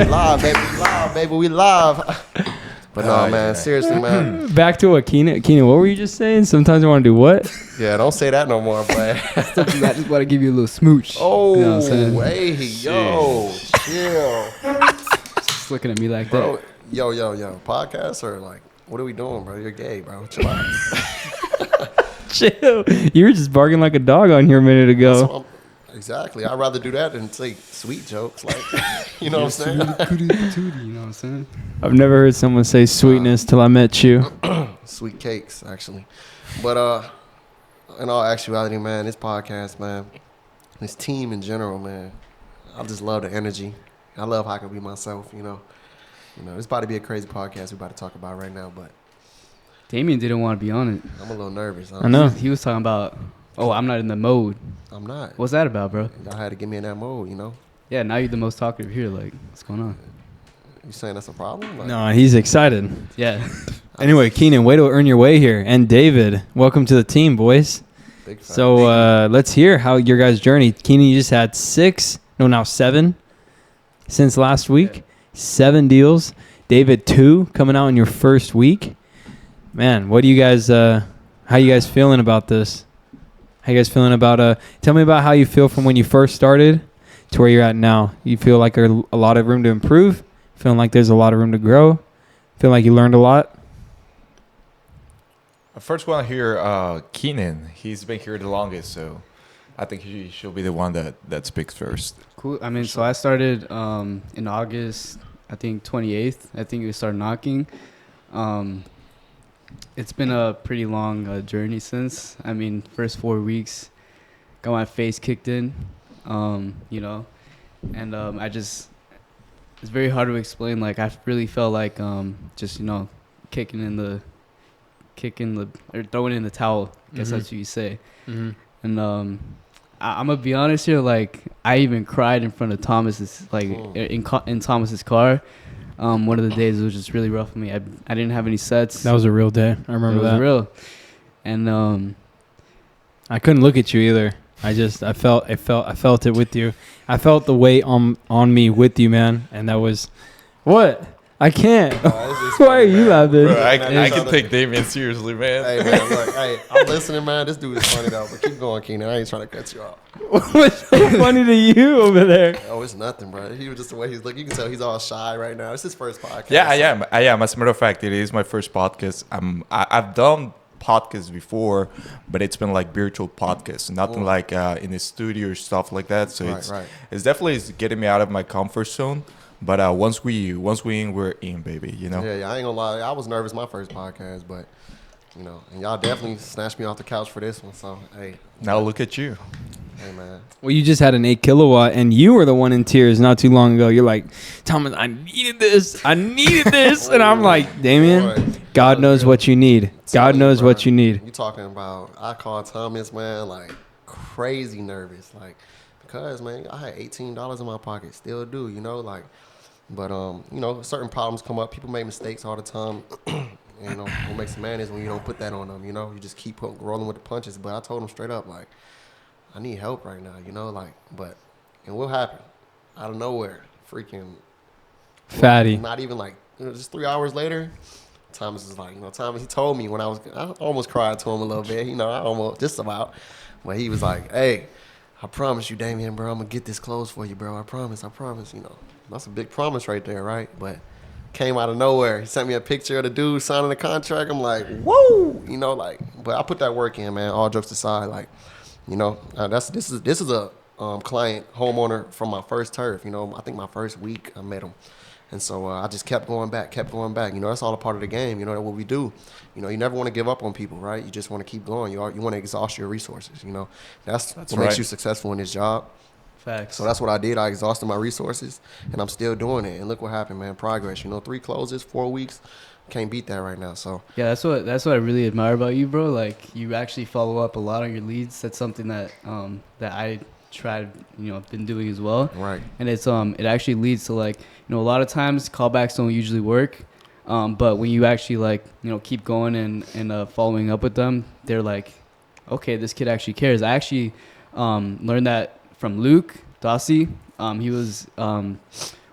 live, baby. We live, baby. We live. But no, man. Seriously, man. Back to what, Keenan? Keenan, what were you just saying? Sometimes I want to do what? Yeah, don't say that no more, boy. I just want to give you a little smooch. Oh, you know what I'm saying? hey, yo. Chill. Just looking at me like Bro, that. yo. Podcast or like, what are we doing, bro? You're gay, bro. Chill out. Chill. You were just barking like a dog on here a minute ago. Exactly. I'd rather do that than say sweet jokes. Like, you know what I'm saying? You know what I'm saying? I've never heard someone say sweetness till I met you. Sweet cakes, actually. But in all actuality, man, this podcast, man, this team in general, man, I just love the energy. I love how I can be myself, you know. It's about to be a crazy podcast we're about to talk about right now, but Damien didn't want to be on it. I'm a little nervous. I know. He was talking about, I'm not in the mode. I'm not. What's that about, bro? Y'all had to get me in that mode, you know. Yeah, now you're the most talkative here. Like, what's going on? You saying that's a problem? Like, No, he's excited. Yeah. Anyway, Keenan, way to earn your way here. And David, welcome to the team, boys. big fan. So let's hear how your guys' journey. Keenan, you just had 7 since last week. 7 deals. David, 2 coming out in your first week. Man, what do you guys? How you guys feeling about this? How you guys feeling about? Tell me about how you feel from when you first started to where you're at now. You feel like there's a lot of room to improve. Feeling like there's a lot of room to grow. Feel like you learned a lot. I first want to hear Keenan. He's been here the longest, so I think she'll be the one that speaks first. Cool. I mean, so I started in August, I think 28th. I think we started knocking. It's been a pretty long journey since. I mean, first 4 weeks, got my face kicked in, you know, and it's very hard to explain. Like, I really felt like just, you know, throwing in the towel. I guess that's what you say. Mm-hmm. And I'm gonna be honest here. Like, I even cried in front of Thomas's, like, in Thomas's car. One of the days it was just really rough for me. I didn't have any sets. That was a real day. I remember that. It was real. And I couldn't look at you either. I felt it with you. I felt the weight on me with you, man. And that was what? I can't. Why are you laughing? Bro, I can take Damien seriously, man. Hey, man, look, I'm listening, man. This dude is funny, though. But keep going, Keenan. I ain't trying to cut you off. What's so funny to you over there? Oh, it's nothing, bro. He was just the way he's looking. You can tell he's all shy right now. It's his first podcast. Yeah, I am. As a matter of fact, it is my first podcast. I've done podcasts before, but it's been like virtual podcasts, nothing like in the studio or stuff like that. So it's definitely getting me out of my comfort zone. But once we in, we're in, baby. You know. Yeah. I ain't gonna lie. I was nervous my first podcast, but you know, and y'all definitely snatched me off the couch for this one. So hey. Now look at you. Hey, man. Well, you just had an 8 kilowatt, and you were the one in tears not too long ago. You're like, Thomas, I needed this, and I'm like, Damien, God knows what you need. God knows what you need. You talking about? I called Thomas, man, like crazy nervous, like because man, I had $18 in my pocket, still do, you know, like. But, you know, certain problems come up. People make mistakes all the time. You know, what makes a man is when you don't put that on them, you know. You just keep rolling with the punches. But I told him straight up, like, I need help right now, you know, like. But it will happen out of nowhere. Freaking fatty. Not even like, you know, just 3 hours later, Thomas is like, you know, Thomas, he told me when I almost cried to him a little bit, you know, I almost, just about. But he was like, hey, I promise you, Damien, bro, I'm going to get this closed for you, bro. I promise, you know. That's a big promise right there, right? But came out of nowhere. He sent me a picture of the dude signing the contract. I'm like, whoa, you know, like. But I put that work in, man. All jokes aside, like, you know, this is a client homeowner from my first turf. You know, I think my first week I met him, and so I just kept going back. You know, that's all a part of the game. You know, that's what we do. You know, you never want to give up on people, right? You just want to keep going. You want to exhaust your resources. You know, that's what makes you successful in this job. Facts. So that's what I did. I exhausted my resources, and I'm still doing it. And look what happened, man. Progress. You know, 3 closes, 4 weeks. Can't beat that right now. So yeah, that's what I really admire about you, bro. Like, you actually follow up a lot on your leads. That's something that that I tried, you know, been doing as well. Right. And it's it actually leads to, like, you know, a lot of times callbacks don't usually work. But when you actually, like, you know, keep going and following up with them, they're like, okay, this kid actually cares. I actually learned that from Luke Dossi. He was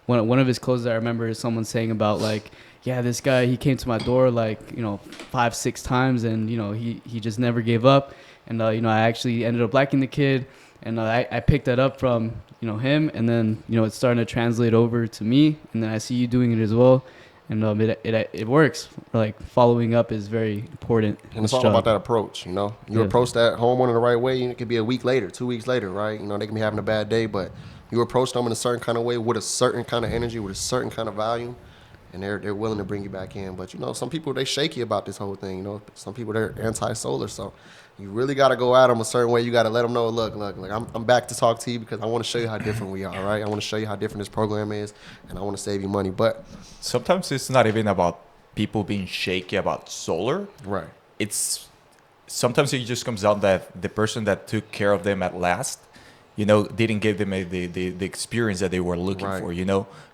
one of his closes I remember is someone saying about like, yeah, this guy, he came to my door like, 5-6 times, and he just never gave up. And I actually ended up liking the kid, and I picked that up from him, and then it's starting to translate over to me, and then I see you doing it as well. And it works. Like, following up is very important. And it's all about that approach, You approach that homeowner the right way, it could be a week later, 2 weeks later, right? They can be having a bad day, but you approach them in a certain kind of way with a certain kind of energy, with a certain kind of value, and they're willing to bring you back in. But, some people, they shaky about this whole thing, Some people, they're anti-solar, so you really got to go at them a certain way. You got to let them know, look, I'm back to talk to you because I want to show you how different we are, right? I want to show you how different this program is, and I want to save you money. But sometimes it's not even about people being shaky about solar. Right. It's sometimes it just comes out that the person that took care of them at last, didn't give them the experience that they were looking for,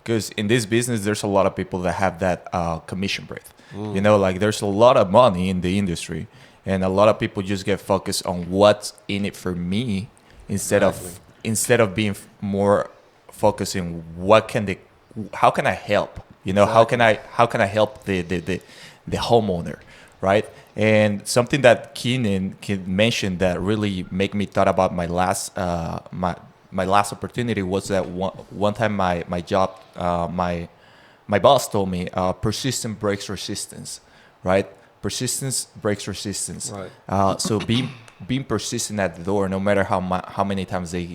because in this business, there's a lot of people that have that commission breath. Like there's a lot of money in the industry. And a lot of people just get focused on what's in it for me instead of being more focusing how can I help? How can I help the homeowner, right? And something that Keenan mentioned that really make me thought about my last my last opportunity was that one time my job my boss told me persistence breaks resistance, right? Persistence breaks resistance. Right. So being persistent at the door, no matter how many times they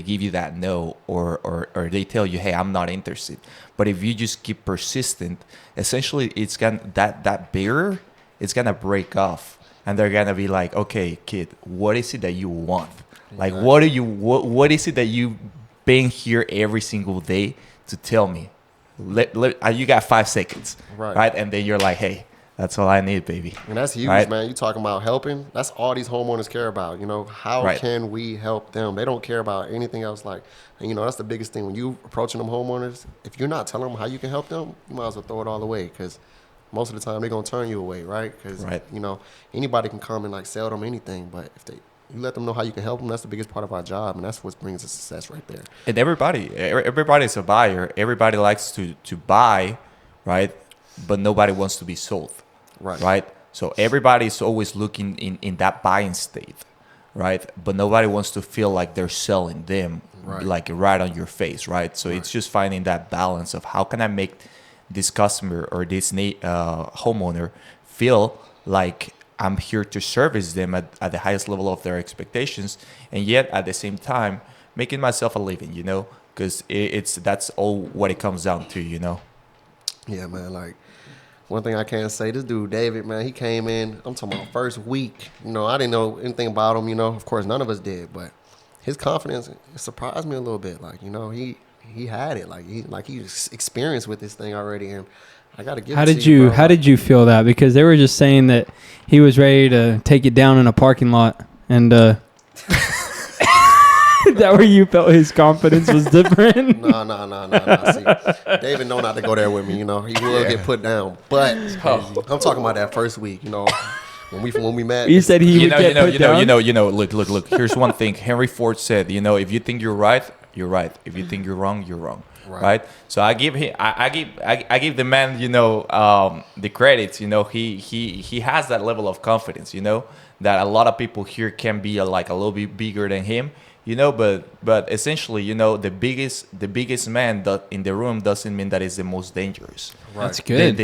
give you that no, or they tell you, hey, I'm not interested. But if you just keep persistent, essentially it's that barrier, it's gonna break off, and they're gonna be like, okay, kid, what is it that you want? Like, what is it that you've been here every single day to tell me? You got 5 seconds, right? And then you're like, hey, that's all I need, baby. And that's huge, man. You talking about helping. That's all these homeowners care about. How can we help them? They don't care about anything else. And that's the biggest thing. When you approaching them homeowners, if you're not telling them how you can help them, you might as well throw it all away, because most of the time they're going to turn you away, right? Because, anybody can come and sell them anything. But if you let them know how you can help them, that's the biggest part of our job. And that's what brings us success right there. And everybody's a buyer. Everybody likes to buy, right? But nobody wants to be sold. Right. So everybody's always looking in that buying state, right? But nobody wants to feel like they're selling them, right on your face, right? So it's just finding that balance of how can I make this customer or this homeowner feel like I'm here to service them at the highest level of their expectations, and yet at the same time making myself a living, because that's all what it comes down to, Yeah, man. One thing I can say, this dude, David, man, he came in, I'm talking about first week. I didn't know anything about him, Of course, none of us did, but his confidence surprised me a little bit. He had it. He was experienced with this thing already, and I got to give it to you, bro. How did you feel that? Because they were just saying that he was ready to take it down in a parking lot, and is that where you felt his confidence was different? No. See, David know not to go there with me. He will get put down. But I'm talking about that first week. When we met. You said he would get put down. Look. Here's one thing. Henry Ford said, if you think you're right, you're right. If you think you're wrong, you're wrong. Right. So I give the man, the credits. He has that level of confidence. That a lot of people here can be a little bit bigger than him. But essentially, the biggest man in the room doesn't mean that it's the most dangerous. Right. That's good.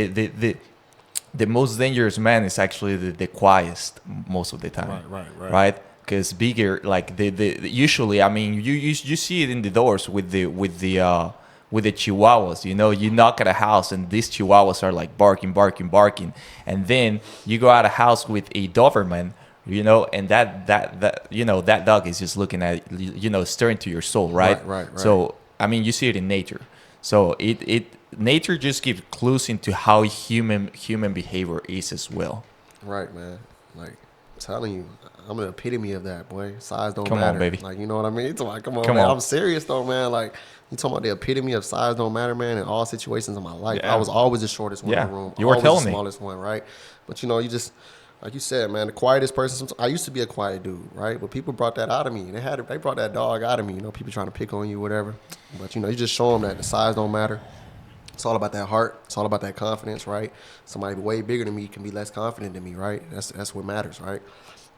The most dangerous man is actually the quietest most of the time. Right. Because bigger, usually, I mean, you see it in the doors with the chihuahuas. You knock at a house and these chihuahuas are barking, and then you go out of house with a Doberman. And that dog is just looking at, staring to your soul, right? Right. So, I mean, you see it in nature. So nature just gives clues into how human behavior is as well. Right, man. I'm telling you, I'm an epitome of that, boy. Size don't matter. Come on, baby. You know what I mean? Come on, man. I'm serious though, man. You talking about the epitome of size don't matter, man, in all situations of my life. Yeah. I was always the shortest one in the room. You were telling me. The smallest one, right? But you just like you said, man, the quietest person. I used to be a quiet dude, right? But people brought that out of me. They brought that dog out of me. You know, people trying to pick on you, whatever. But you know, you just show them that the size don't matter. It's all about that heart. It's all about that confidence, right? Somebody way bigger than me can be less confident than me, right? That's what matters, right?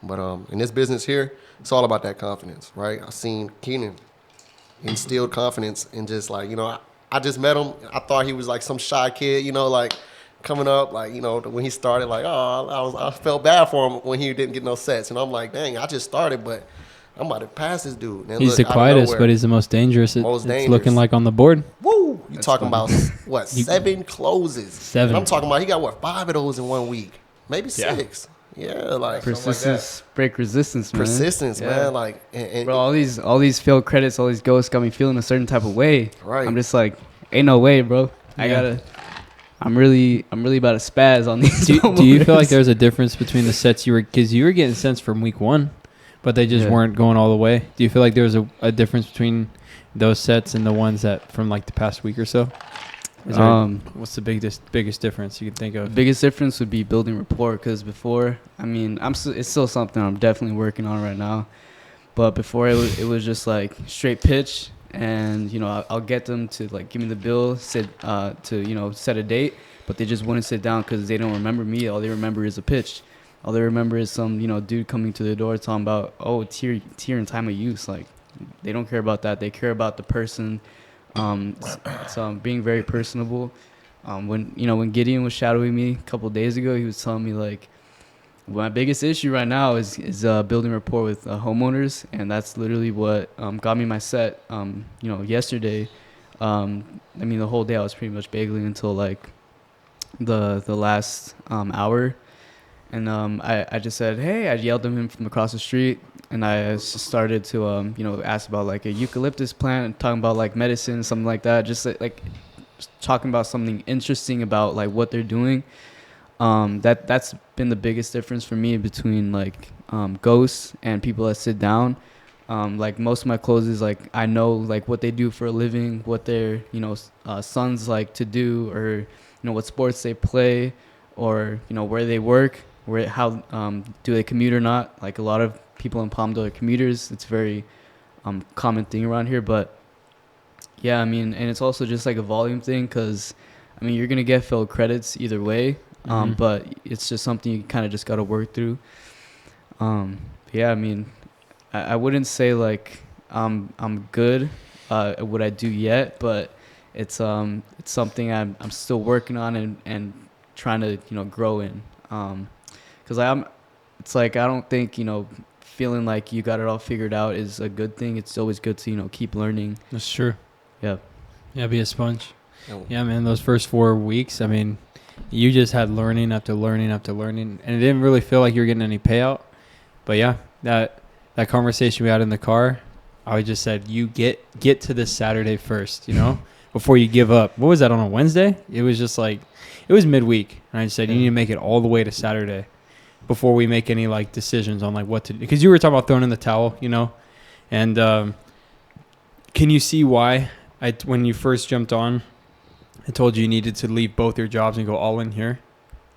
But in this business here, it's all about that confidence, right? I seen Keenan instilled confidence and just like, you know, I just met him. I thought he was like some shy kid, you know, like coming up, like, you know, when he started, like, I felt bad for him when he didn't get no sets. And I'm like, dang, I just started, but I'm about to pass this dude. And he's the quietest, but he's the most dangerous. It's looking like on the board. Woo! You talking about, what, 7 closes. 7. And I'm talking about he got, what, 5 of those in 1 week. Maybe 6. Yeah, like persistence, like break resistance, man. Persistence, man. Like, and bro, all these failed credits, all these ghosts got me feeling a certain type of way. Right. I'm just like, ain't no way, bro. I'm really about to spaz on these. Do you feel like there's a difference between the sets because you were getting sets from week 1, but they just weren't going all the way? Do you feel like there was a difference between those sets and the ones that from like the past week or so? What's the biggest difference you can think of? The biggest difference would be building rapport, because before, I mean, it's still something I'm definitely working on right now. But before it was just like straight pitch, and you know I'll get them to like give me the bill, set a date, but they just wouldn't sit down because they don't remember me. All they remember is a pitch. All they remember is some dude coming to the door talking about tier and time of use. Like they don't care about that. They care about the person. So being very personable. When Gideon was shadowing me a couple of days ago, he was telling me like, my biggest issue right now is building rapport with homeowners, and that's literally what got me my set. Yesterday, the whole day I was pretty much bagling until like the last hour, and I just said, hey, I yelled at him from across the street. And I started to, ask about like a eucalyptus plant, talking about like medicine, something like that. Just talking about something interesting about like what they're doing. That's been the biggest difference for me between like ghosts and people that sit down. Like most of my closes, like I know like what they do for a living, what their sons like to do, or what sports they play, or where they work, how do they commute or not. Like a lot of people in Palmdale are commuters. It's a very common thing around here. But yeah, I mean, and it's also just like a volume thing, because I mean you're gonna get failed credits either way, but it's just something you kind of just got to work through. Yeah, I mean, I wouldn't say like I'm good at what I do yet, but it's something I'm still working on and trying to grow in, because it's like I don't think feeling like you got it all figured out is a good thing. It's always good to keep learning. That's true. Yeah Be a sponge. Yeah, man, those first 4 weeks, I mean, you just had learning after learning after learning, and it didn't really feel like you were getting any payout. But yeah, that conversation we had in the car, I just said, you get to this Saturday first, before you give up. What was that, on a Wednesday? It was just like, it was midweek, and I said, you need to make it all the way to Saturday before we make any like decisions on like what to do, because you were talking about throwing in the towel, and can you see why when you first jumped on, I told you needed to leave both your jobs and go all in here?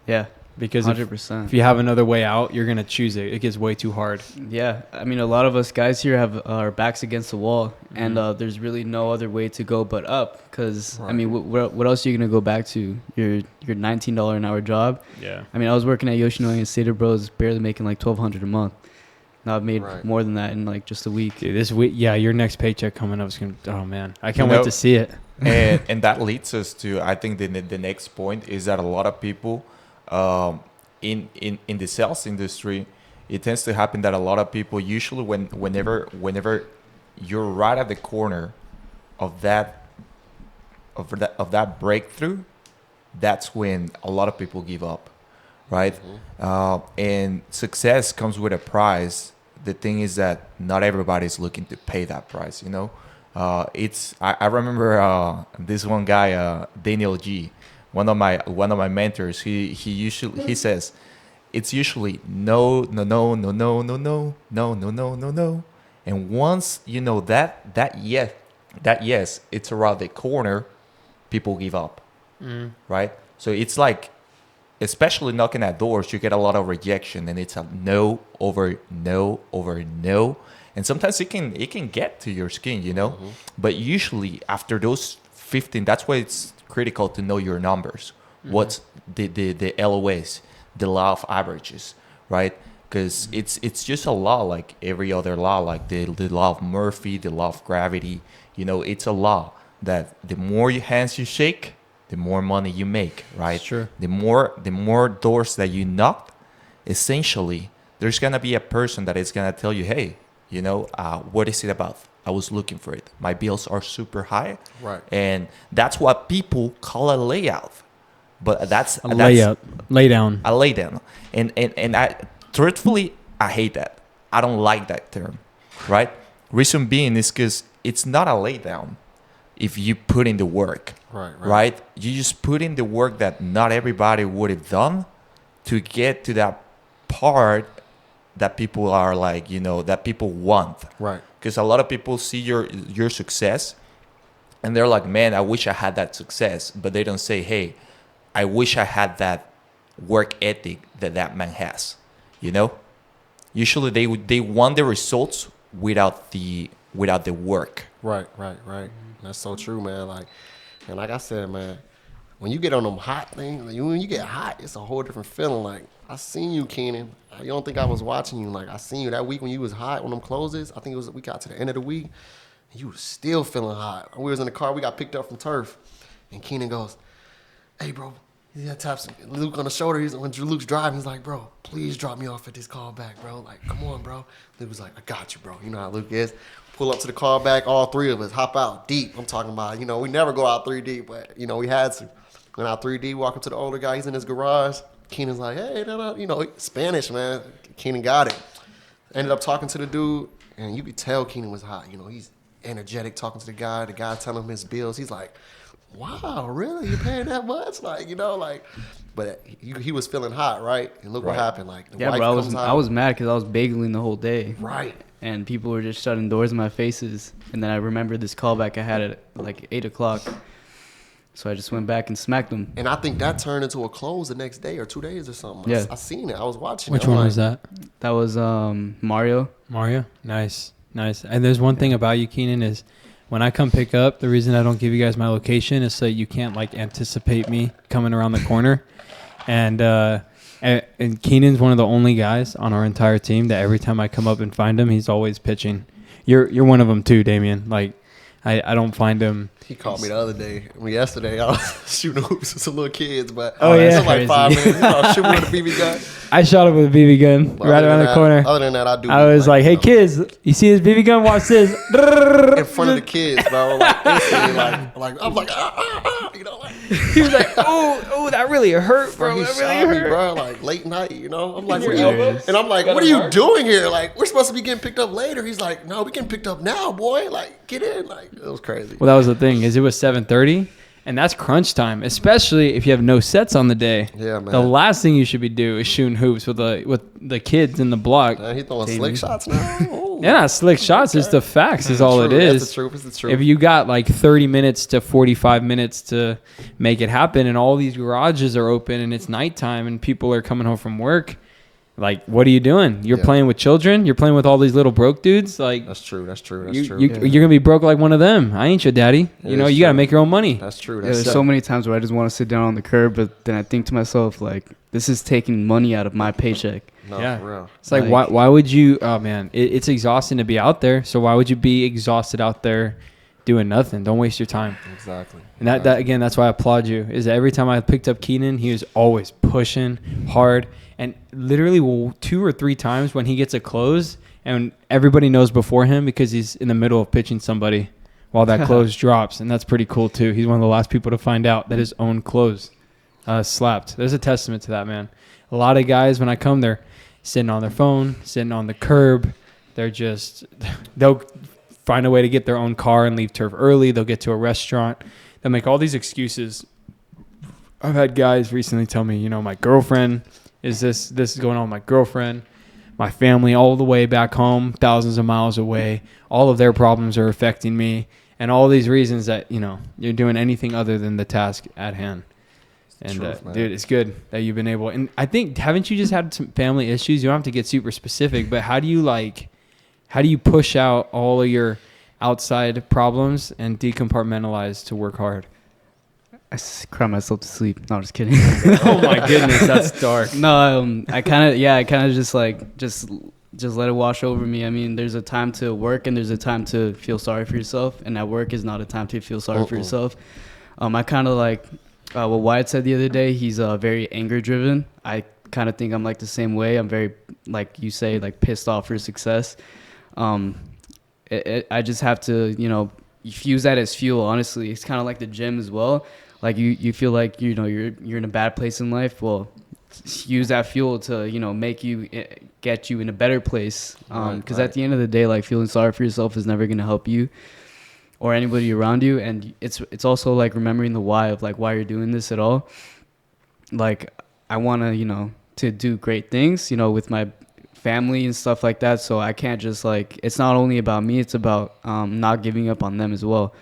Yeah, because 100%. If you have another way out, you're gonna choose it. It gets way too hard. Yeah, I mean, a lot of us guys here have our backs against the wall, and there's really no other way to go but up. Because I mean, what else are you gonna go back to? Your $19 an hour job? Yeah. I mean, I was working at Yoshinoya and Seder Bros, barely making like $1,200 a month. Now I've made more than that in like just a week. Dude, this week, your next paycheck coming up is gonna. Oh man, I can't wait to see it. and that leads us to, I think the next point is that a lot of people in the sales industry, it tends to happen that a lot of people usually whenever you're right at the corner of that breakthrough, that's when a lot of people give up, right? And success comes with a price. The thing is that not everybody's looking to pay that price, I remember this one guy, Daniel G, one of my mentors. He says it's usually no, and once that yes, it's around the corner, people give up, right? So it's like especially knocking at doors, you get a lot of rejection, and it's a no over no over no, and sometimes it can get to your skin, you know. Mm-hmm. But usually after those 15, that's why it's critical to know your numbers. Mm-hmm. What's the LOAs, the law of averages, right? Because it's just a law like every other law, like the law of Murphy, the law of gravity. You know, it's a law that the more hands you shake, the more money you make, right? Sure. The more doors that you knock, essentially, there's gonna be a person that is gonna tell you, hey, you know, what is it about? I was looking for it. My bills are super high, right? And that's what people call a layout. But that's a layout, lay down, a lay down, and I truthfully I hate that. I don't like that term, right? Reason being is because it's not a lay down. If you put in the work, right? You just put in the work that not everybody would have done to get to that part that people are like, you know, that people want. Right. Because a lot of people see your success and they're like, man, I wish I had that success. But they don't say, hey, I wish I had that work ethic that man has, you know? Usually they want the results without the work. Right. That's so true, man. Like, and like I said, man, when you get on them hot things, when you get hot, it's a whole different feeling. Like, I seen you, Keenan. You don't think I was watching you? Like, I seen you that week when you was hot on them closes. I think it was we got to the end of the week, and you was still feeling hot. We was in the car. We got picked up from turf, and Keenan goes, "Hey, bro." He taps Luke on the shoulder. When Luke's driving, he's like, "Bro, please drop me off at this callback, bro. Like, come on, bro." Luke was like, "I got you, bro." You know how Luke is. Pull up to the callback, all three of us hop out deep. I'm talking about, you know, we never go out 3 deep, but, you know, we had to. Went out 3 deep, walk up to the older guy. He's in his garage. Keenan's like, hey, you know, Spanish, man. Keenan got it. Ended up talking to the dude, and you could tell Keenan was hot. You know, he's energetic talking to the guy telling him his bills. He's like, wow, really? You're paying that much? Like, you know, like, but he was feeling hot, right? And look what happened. Like, the wife comes out. I was mad because I was bagling the whole day. Right. And people were just shutting doors in my faces. And then I remembered this callback I had at like 8 o'clock. So I just went back and smacked them. And I think that turned into a close the next day or 2 days or something. Yeah. I seen it. I was watching Which it. one was that? That was Mario. Mario? Nice. And there's one thing about you, Keenan, is when I come pick up, the reason I don't give you guys my location is so you can't like anticipate me coming around the corner. And Keenan's one of the only guys on our entire team that every time I come up and find him, he's always pitching. You're one of them too, Damien. Like, I don't find him. He called me the other day. Yesterday, I was shooting hoops with some little kids, but yeah, it was like 5 minutes. I was shooting with a BB gun. I shot him with a BB gun right around the corner. Other than that, I was like, hey, kids, you see this BB gun? Watch this. In front of the kids, bro. Like, I'm like, you know, like. He was like, oh, that really hurt, bro. He That shot really me, hurt. bro. Like late night, you know. I'm like, Hilarious. and I'm like, what are you doing here? Like, we're supposed to be getting picked up later. He's like, no, we getting picked up now, boy. Like, get in. Like, it was crazy. Well, that was the thing, is it was 7:30, and that's crunch time, especially if you have no sets on the day. Yeah, man. The last thing you should be doing is shooting hoops with the kids in the block. He's throwing slick shots now. Ooh. They're not slick shots. It's the facts is all it is. That's the truth. It's the truth. If you got like 30 minutes to 45 minutes to make it happen, and all these garages are open and it's nighttime and people are coming home from work, like, what are you doing? You're playing with children. You're playing with all these little broke dudes. Like, that's true. True. You're gonna be broke like one of them. I ain't your daddy. You gotta make your own money. That's true. There's so many times where I just want to sit down on the curb, but then I think to myself, like, this is taking money out of my paycheck. No, yeah. for real. It's like why would you? Oh man, it's exhausting to be out there. So why would you be exhausted out there doing nothing? Don't waste your time. Exactly. And that again, that's why I applaud you. Is that every time I picked up Keenan, he was always pushing hard. And literally 2 or 3 times when he gets a close, and everybody knows before him because he's in the middle of pitching somebody while that close drops. And that's pretty cool, too. He's one of the last people to find out that his own close slapped. There's a testament to that, man. A lot of guys, when I come, they're sitting on their phone, sitting on the curb. They'll find a way to get their own car and leave turf early. They'll get to a restaurant. They'll make all these excuses. I've had guys recently tell me, my girlfriend is this is going on with my girlfriend, my family all the way back home, thousands of miles away. All of their problems are affecting me, and all these reasons that, you're doing anything other than the task at hand. And Truth, dude, it's good that you've been able. And I think, haven't you just had some family issues? You don't have to get super specific, but how do you push out all of your outside problems and decompartmentalize to work hard? I cry myself to sleep. No, I'm just kidding. Oh my goodness, that's dark. No, I kind of just let it wash over me. I mean, there's a time to work and there's a time to feel sorry for yourself, and at work is not a time to feel sorry for yourself. I kind of like what Wyatt said the other day. He's very anger driven. I kind of think I'm like the same way. I'm very, like you say, like pissed off for success. I just have to, use that as fuel. Honestly, it's kind of like the gym as well. Like you feel like you're in a bad place in life. Well, use that fuel to get you in a better place. Because at the end of the day, like feeling sorry for yourself is never gonna help you or anybody around you. And it's also like remembering the why of like why you're doing this at all. Like I want to do great things, with my family and stuff like that. So I can't just like, it's not only about me, it's about not giving up on them as well.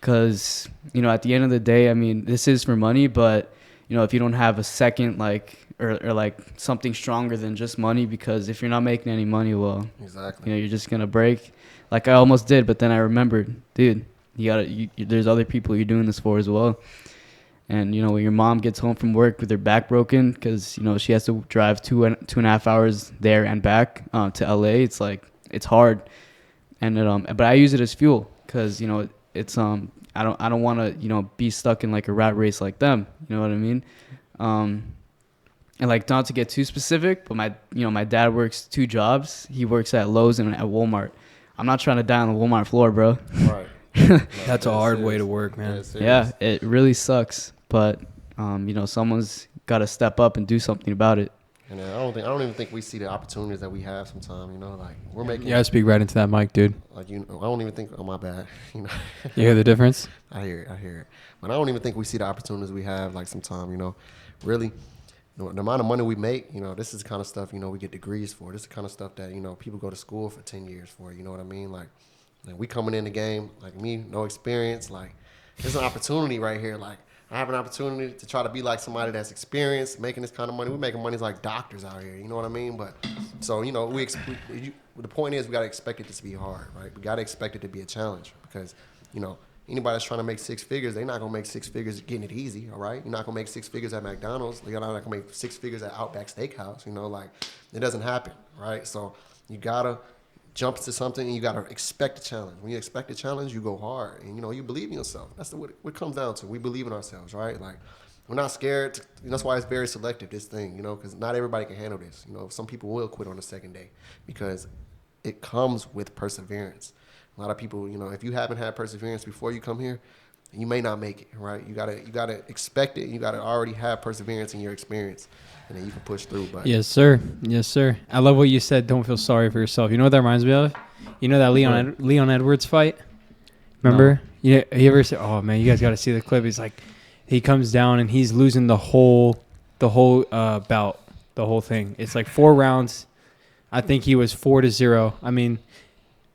Because, at the end of the day, I mean, this is for money, but, if you don't have a second, like, or like something stronger than just money, because if you're not making any money, well, exactly, you're just going to break. Like I almost did, but then I remembered, dude, there's other people you're doing this for as well. And, when your mom gets home from work with her back broken because, she has to drive 2.5 hours there and back to LA, it's like, it's hard. And but I use it as fuel because, it's I don't want to be stuck in like a rat race like them. You know what I mean? And like not to get too specific, but my dad works 2 jobs. He works at Lowe's and at Walmart. I'm not trying to die on the Walmart floor, bro. Right. That's a hard way to work, man. Yeah, it really sucks. But someone's got to step up and do something about it. And I don't even think we see the opportunities that we have sometimes. Like we're making. Yeah, speak right into that mic, dude. Like I don't even think. Oh my bad. You hear the difference? I hear it. But I don't even think we see the opportunities we have. Like sometimes, really, the amount of money we make. This is the kind of stuff we get degrees for. This is the kind of stuff that people go to school for 10 years for. You know what I mean? Like we coming in the game, like me, no experience. Like there's an opportunity right here. Like. I have an opportunity to try to be like somebody that's experienced making this kind of money. We're making money like doctors out here. You know what I mean? But so, the point is we got to expect it to be hard, right? We got to expect it to be a challenge because, anybody that's trying to make 6 figures, they're not going to make 6 figures getting it easy, all right? You're not going to make 6 figures at McDonald's. You're not going to make 6 figures at Outback Steakhouse. Like it doesn't happen, right? So you got to jump to something and you got to expect a challenge. When you expect a challenge, you go hard and, you believe in yourself. That's what it comes down to. We believe in ourselves, right? Like we're not scared. That's why it's very selective, this thing, because not everybody can handle this. Some people will quit on the second day because it comes with perseverance. A lot of people, if you haven't had perseverance before you come here, you may not make it, right? You gotta expect it. You gotta already have perseverance in your experience, and then you can push through. But yes, sir. I love what you said. Don't feel sorry for yourself. You know what that reminds me of? You know that Leon Edwards fight? Remember? No. You ever say, "Oh man, you guys got to see the clip"? He's like, he comes down and he's losing the whole bout, the whole thing. It's like 4 rounds. I think he was 4-0. I mean,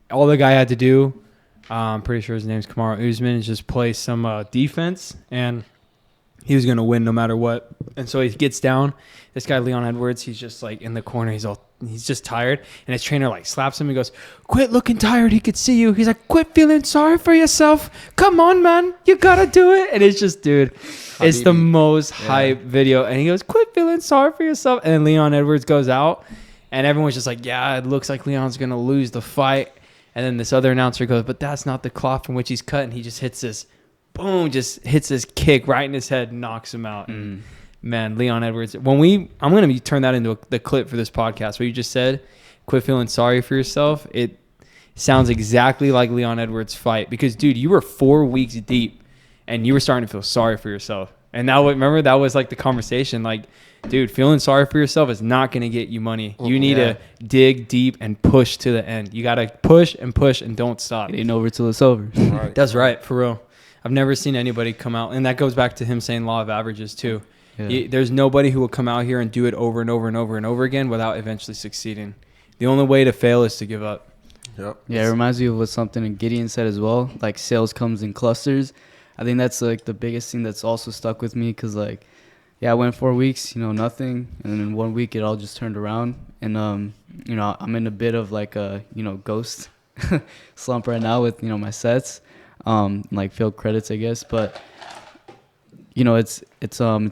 all the guy had to do. I'm pretty sure his name's Kamaru Usman, is just play some defense, and he was going to win no matter what. And so he gets down. This guy, Leon Edwards, he's just like in the corner. He's just tired. And his trainer like slaps him and goes, "Quit looking tired. He could see you." He's like, "Quit feeling sorry for yourself. Come on, man. You got to do it." And it's just, dude, it's the most hype video. And he goes, "Quit feeling sorry for yourself." And then Leon Edwards goes out. And everyone's just like, "Yeah, it looks like Leon's going to lose the fight." And then this other announcer goes, "But that's not the cloth from which he's cut." And he just hits this, boom, just hits this kick right in his head and knocks him out. And man, Leon Edwards, I'm going to turn that into the clip for this podcast. What you just said, quit feeling sorry for yourself. It sounds exactly like Leon Edwards' fight. Because, dude, you were 4 weeks deep and you were starting to feel sorry for yourself. And now, remember, that was like the conversation. Like, dude, feeling sorry for yourself is not going to get you money. You need to dig deep and push to the end. You got to push and don't stop. It ain't over till it's over. Right. That's right, for real. I've never seen anybody come out. And that goes back to him saying law of averages, too. Yeah. There's nobody who will come out here and do it over and over and over and over again without eventually succeeding. The only way to fail is to give up. Yep. Yeah, it reminds me of what something Gideon said as well. Like, sales comes in clusters. I think that's like the biggest thing that's also stuck with me because like yeah, I went 4 weeks, nothing, and then in 1 week it all just turned around, and I'm in a bit of like a ghost slump right now with my sets, like failed credits, I guess, but it's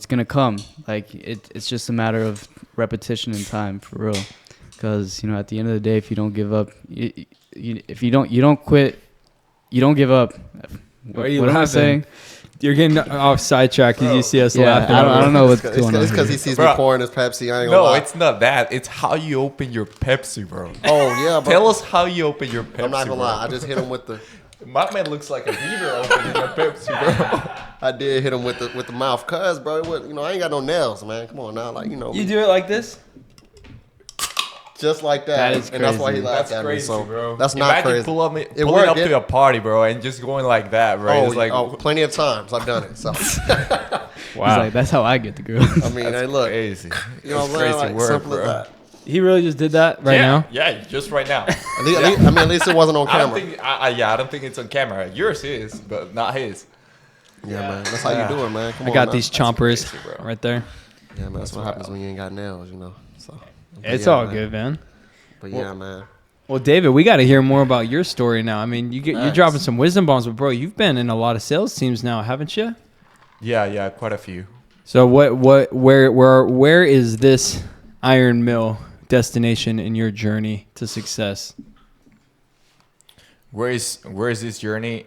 gonna come. Like it's just a matter of repetition and time for real, because at the end of the day, if you don't give up, if you don't quit, you don't give up. What are you what am I saying? You're getting off sidetrack because you see us laughing. I don't know what's going on. It's because he sees me pouring his Pepsi. I ain't gonna No, lie. it's not that. It's how you open your Pepsi, bro. Oh yeah, bro. Tell us how you open your Pepsi. I'm not gonna bro. lie. I just hit him with the. My man looks like a beaver opening a Pepsi, bro. I did hit him with the mouth, cause bro, it was, I ain't got no nails, man. Come on now, like You do it like this? just like that, That is and that's why he crazy. laughed That's at crazy, me. So bro. that's not Imagine crazy. pulling worked, up yeah. to a party, bro, and just going like that, bro. Oh, It's like, plenty of times I've done it. So He's like, that's how I get the girls. I mean, hey, look, crazy. you know what I'm It's saying? crazy Like, work, simple bro. as that. He really just did that right now? Yeah, just right now. At least it wasn't on I don't camera. think, I don't think it's on camera. Yours is, but not his. Yeah, man, that's how you do it, man. Come I on, got now. these chompers crazy, bro. right there. Yeah, man, that's what happens when you ain't got nails, So but It's yeah, all man. good, man. But yeah, man. Well, David, we got to hear more about your story now. I mean, you're Facts. dropping some wisdom bombs, but bro, you've been in a lot of sales teams now, haven't you? Yeah, quite a few. So where is this iron mill destination in your journey to success? Where is this journey?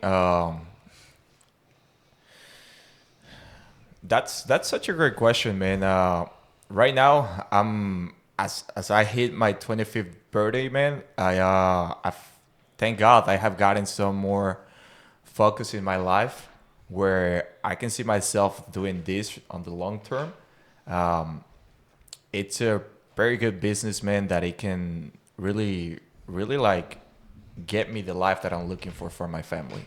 That's such a great question, man. Right now, I'm as I hit my 25th birthday, man. Thank God I have gotten some more focus in my life where I can see myself doing this on the long term. It's a very good business, man, that it can really like get me the life that I'm looking for my family.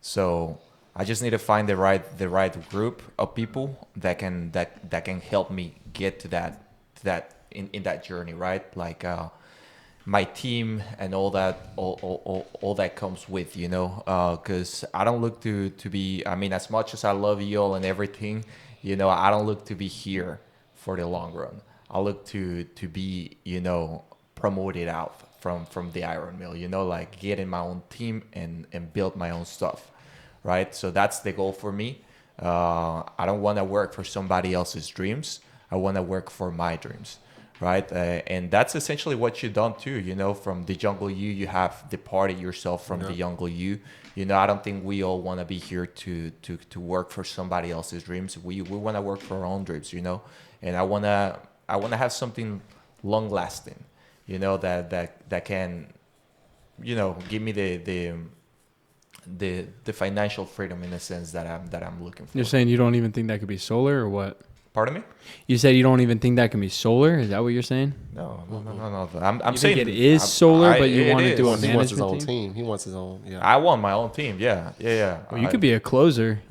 So I just need to find the right group of people that can help me get to that in that journey, right? Like my team and all that comes with, because I don't look to be, I mean, as much as I love you all and everything, I don't look to be here for the long run. I look to be, promoted out from the iron mill, like getting my own team and build my own stuff, right? So that's the goal for me. I don't want to work for somebody else's dreams. I want to work for my dreams, right? And that's essentially what you done too, from the jungle you have departed yourself from the jungle you. I don't think we all want to be here to work for somebody else's dreams. We want to work for our own dreams, and I want to have something long lasting, that can, give me the financial freedom in a sense that I'm looking for. You're saying you don't even think that could be solar or what? Pardon me? You said you don't even think that can be solar? Is that what you're saying? No. I'm You saying think it is solar, but you want to do a He wants his own management team? team. He wants his own. Yeah. I want my own team. Yeah. Well, you could be a closer,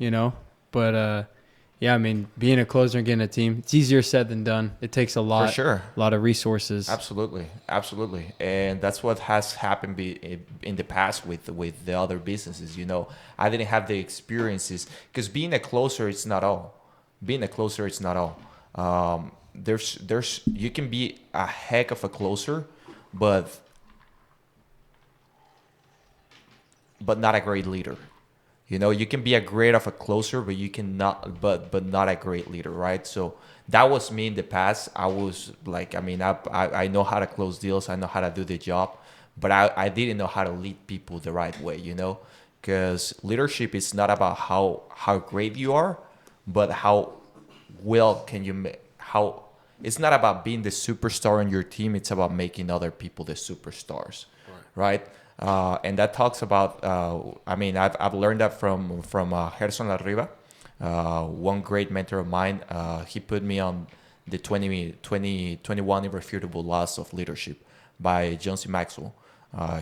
but yeah, I mean, being a closer and getting a team, it's easier said than done. It takes a lot, for sure. a lot of resources. Absolutely, and that's what has happened in the past with the other businesses. I didn't have the experiences because being a closer, it's not all. There's you can be a heck of a closer, but not a great leader. You can be a great of a closer, but you cannot, but not a great leader, right? So that was me in the past. I was like, I mean, I know how to close deals. I know how to do the job, but I didn't know how to lead people the right way, because leadership is not about how great you are, but how well can you how. It's not about being the superstar on your team. It's about making other people the superstars, right? And that talks about, I've learned that from Gerson Larriba, one great mentor of mine. He put me on the 21 Irrefutable Laws of Leadership by John C. Maxwell.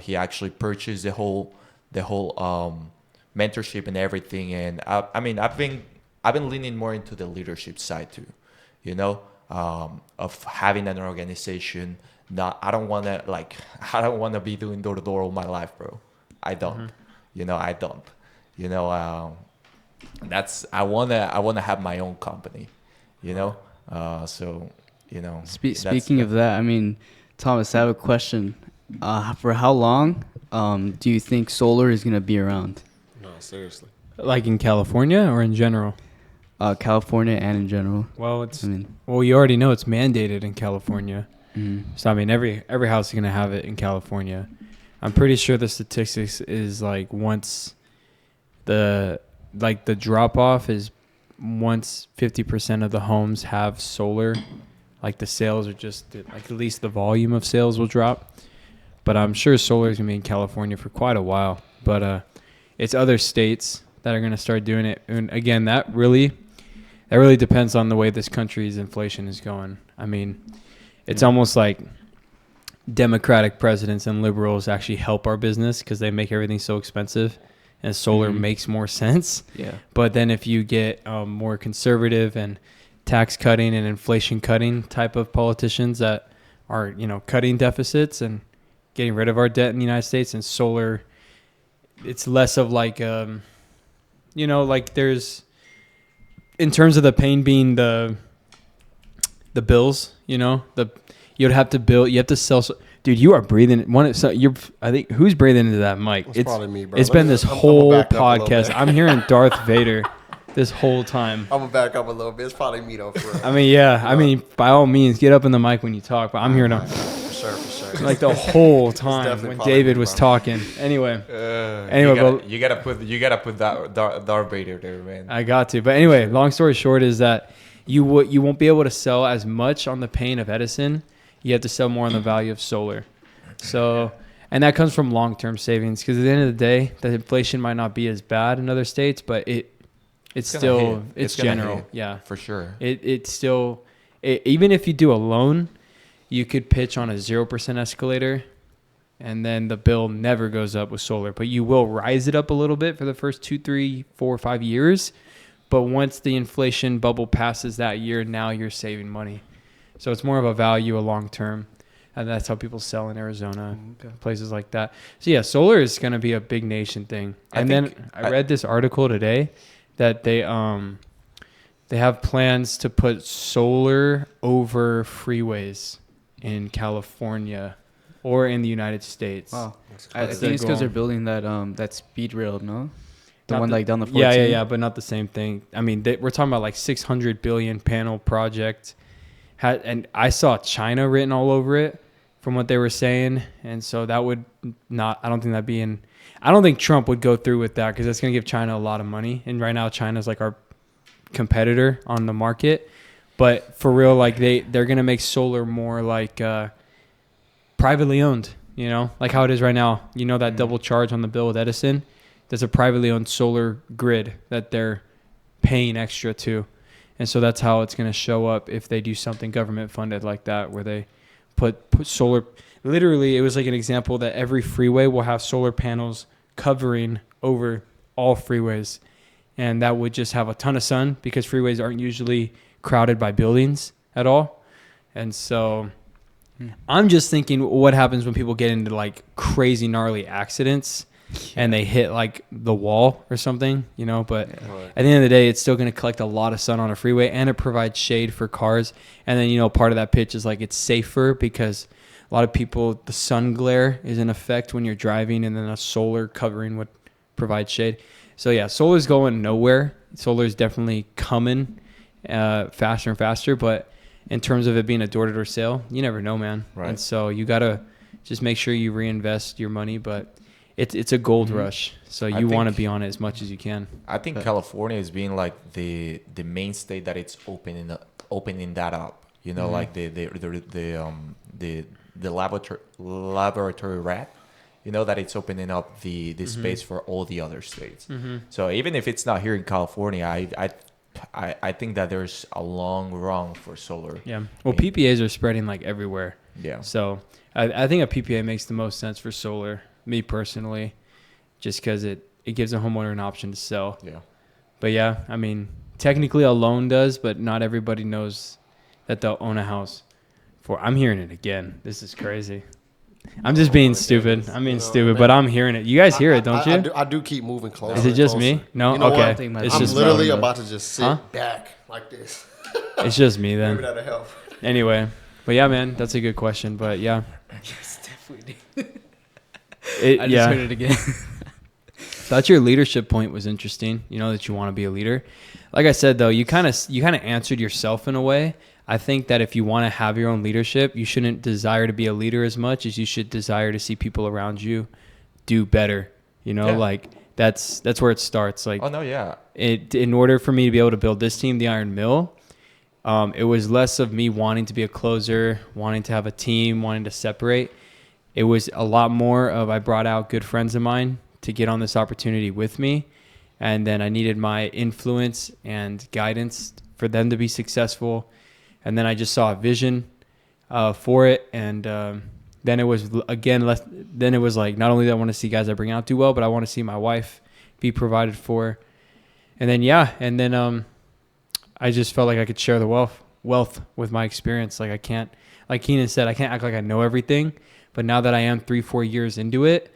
He actually purchased the whole mentorship and everything. And I've been leaning more into the leadership side too, of having an organization. I don't want to be doing door to door all my life, bro. I don't. I don't. That's I want to have my own company. you know. So you know. Speaking of that, I mean, Thomas, I have a question. For how long do you think solar is gonna be around? No, seriously. Like in California or in general? California and in general. Well, you already know it's mandated in California. Mm-hmm. So I mean, every house is gonna have it in California. I'm pretty sure the statistics is like once the drop off is once 50% of the homes have solar, like the sales are just like at least the volume of sales will drop. But I'm sure solar is gonna be in California for quite a while. But it's other states that are gonna start doing it. And again, that really depends on the way this country's inflation is going. I mean, it's almost like Democratic presidents and liberals actually help our business because they make everything so expensive, and solar makes more sense. Yeah. But then if you get more conservative and tax cutting and inflation cutting type of politicians that are, cutting deficits and getting rid of our debt in the United States, and solar, it's less of like, like there's, in terms of the pain being the bills, you'd have to build, you have to sell. Dude, you are breathing. I think who's breathing into that mic? It's probably me, bro. It's been this whole podcast. I'm hearing Darth Vader this whole time. I'm gonna back up a little bit. It's probably me though. For real. I mean, yeah. I mean, by all means, get up in the mic when you talk. But I'm hearing him for sure. like the whole time when David was talking. Anyway, you gotta put that Darth Vader there, man. I got to. But anyway, long story short is that you won't be able to sell as much on the pain of Edison. You have to sell more on the value of solar. So, and that comes from long-term savings, because at the end of the day, the inflation might not be as bad in other states, but it's general. Yeah, for sure. It's still, even if you do a loan, you could pitch on a 0% escalator, and then the bill never goes up with solar. But you will rise it up a little bit for the first 2, 3, 4, 5 years. But once the inflation bubble passes that year, now you're saving money. So it's more of a value, a long term. And that's how people sell in Arizona, places like that. So yeah, solar is going to be a big nation thing. And I read this article today that they have plans to put solar over freeways in California or in the United States. Wow. I think it's because they're building that speed rail, no? The one like down the 14? Yeah, but not the same thing. I mean, we're talking about like 600 billion panel project. And I saw China written all over it from what they were saying. And so that would not, I don't think Trump would go through with that, because that's going to give China a lot of money. And right now China's like our competitor on the market. But for real, like they're going to make solar more like privately owned, like how it is right now. That double charge on the bill with Edison? There's a privately owned solar grid that they're paying extra to. And so that's how it's going to show up if they do something government funded like that, where they put solar. Literally, it was like an example that every freeway will have solar panels covering over all freeways. And that would just have a ton of sun, because freeways aren't usually crowded by buildings at all. And so I'm just thinking, what happens when people get into like crazy gnarly accidents and they hit like the wall or something, but at the end of the day, it's still going to collect a lot of sun on a freeway, and it provides shade for cars. And then, part of that pitch is like it's safer, because a lot of people, the sun glare is in effect when you're driving, and then a solar covering would provide shade. So yeah, solar's going nowhere. Solar is definitely coming faster and faster, but in terms of it being a door-to-door sale, you never know, man. Right. And so you got to just make sure you reinvest your money, but it's a gold rush, so you want to be on it as much as you can. I think California is being like the main state that it's opening that up. Like the laboratory rat. That it's opening up the space for all the other states. So even if it's not here in California, I think that there's a long run for solar. Yeah. Well, PPAs are spreading like everywhere. Yeah. So I think a PPA makes the most sense for solar. Me personally, just because it gives a homeowner an option to sell. Yeah. But yeah, I mean, technically a loan does, but not everybody knows that they'll own a house. I'm hearing it again. This is crazy. I'm just being stupid. I'm being stupid, but I'm hearing it. You guys hear it, don't you? I do keep moving closer. Is it just me? No? You know okay. It's I'm literally about to just sit back like this. It's just me then. Maybe that'll help. Anyway, but yeah, man, that's a good question. But yeah. Yes, definitely. I just heard it again. Thought your leadership point was interesting. You know that you want to be a leader. Like I said though, you kind of answered yourself in a way. I think that if you want to have your own leadership, you shouldn't desire to be a leader as much as you should desire to see people around you do better. You know, like that's where it starts. Like, oh no, yeah. In order for me to be able to build this team, the Iron Mill, it was less of me wanting to be a closer, wanting to have a team, wanting to separate. It was a lot more of I brought out good friends of mine to get on this opportunity with me, and then I needed my influence and guidance for them to be successful. And then I just saw a vision for it. And then it was, again, then it was like, not only do I want to see guys I bring out do well, but I want to see my wife be provided for. And then, I just felt like I could share the wealth with my experience. Like I can't, like Keenan said, I can't act like I know everything. But now that I am 3-4 years into it,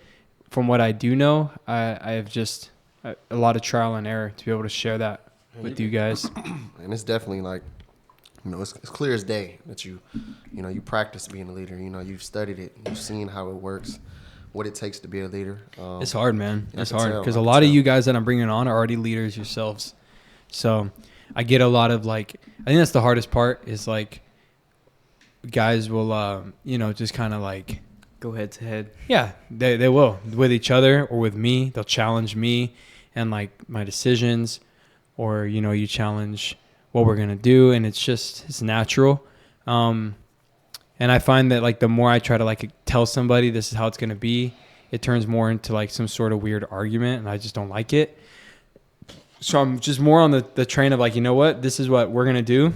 from what I do know, I have just a lot of trial and error to be able to share that with you guys. And it's definitely like, you know, it's clear as day that you practice being a leader. You know, you've studied it. You've seen how it works, what it takes to be a leader. It's hard, man. It's hard because a lot of you guys that I'm bringing on are already leaders yourselves. So I get a lot of like, I think that's the hardest part is like guys will, just kind of like go head to head. Yeah, they will with each other or with me. They'll challenge me and like my decisions, or, you challenge what we're going to do. And it's natural. And I find that like the more I try to like tell somebody this is how it's going to be, it turns more into like some sort of weird argument, and I just don't like it. So I'm just more on the train of like, you know what, this is what we're going to do.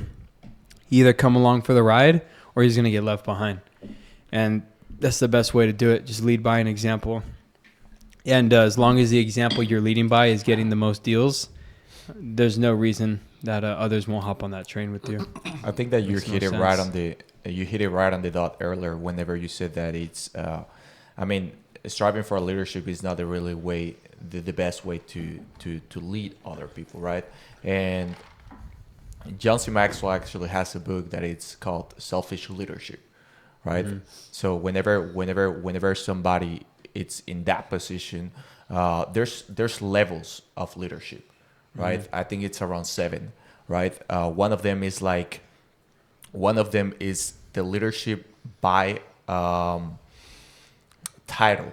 Either come along for the ride or he's going to get left behind. And that's the best way to do it. Just lead by an example. And as long as the example you're leading by is getting the most deals, there's no reason that others won't hop on that train with you. I think that you hit it right on the dot earlier whenever you said that it's striving for leadership is not the really way, the best way to lead other people, right? And John C. Maxwell actually has a book that it's called Selfish Leadership, right? Mm-hmm. So whenever somebody it's in that position, there's levels of leadership, right? Mm-hmm. I think it's around 7, right? One of them is the leadership by title,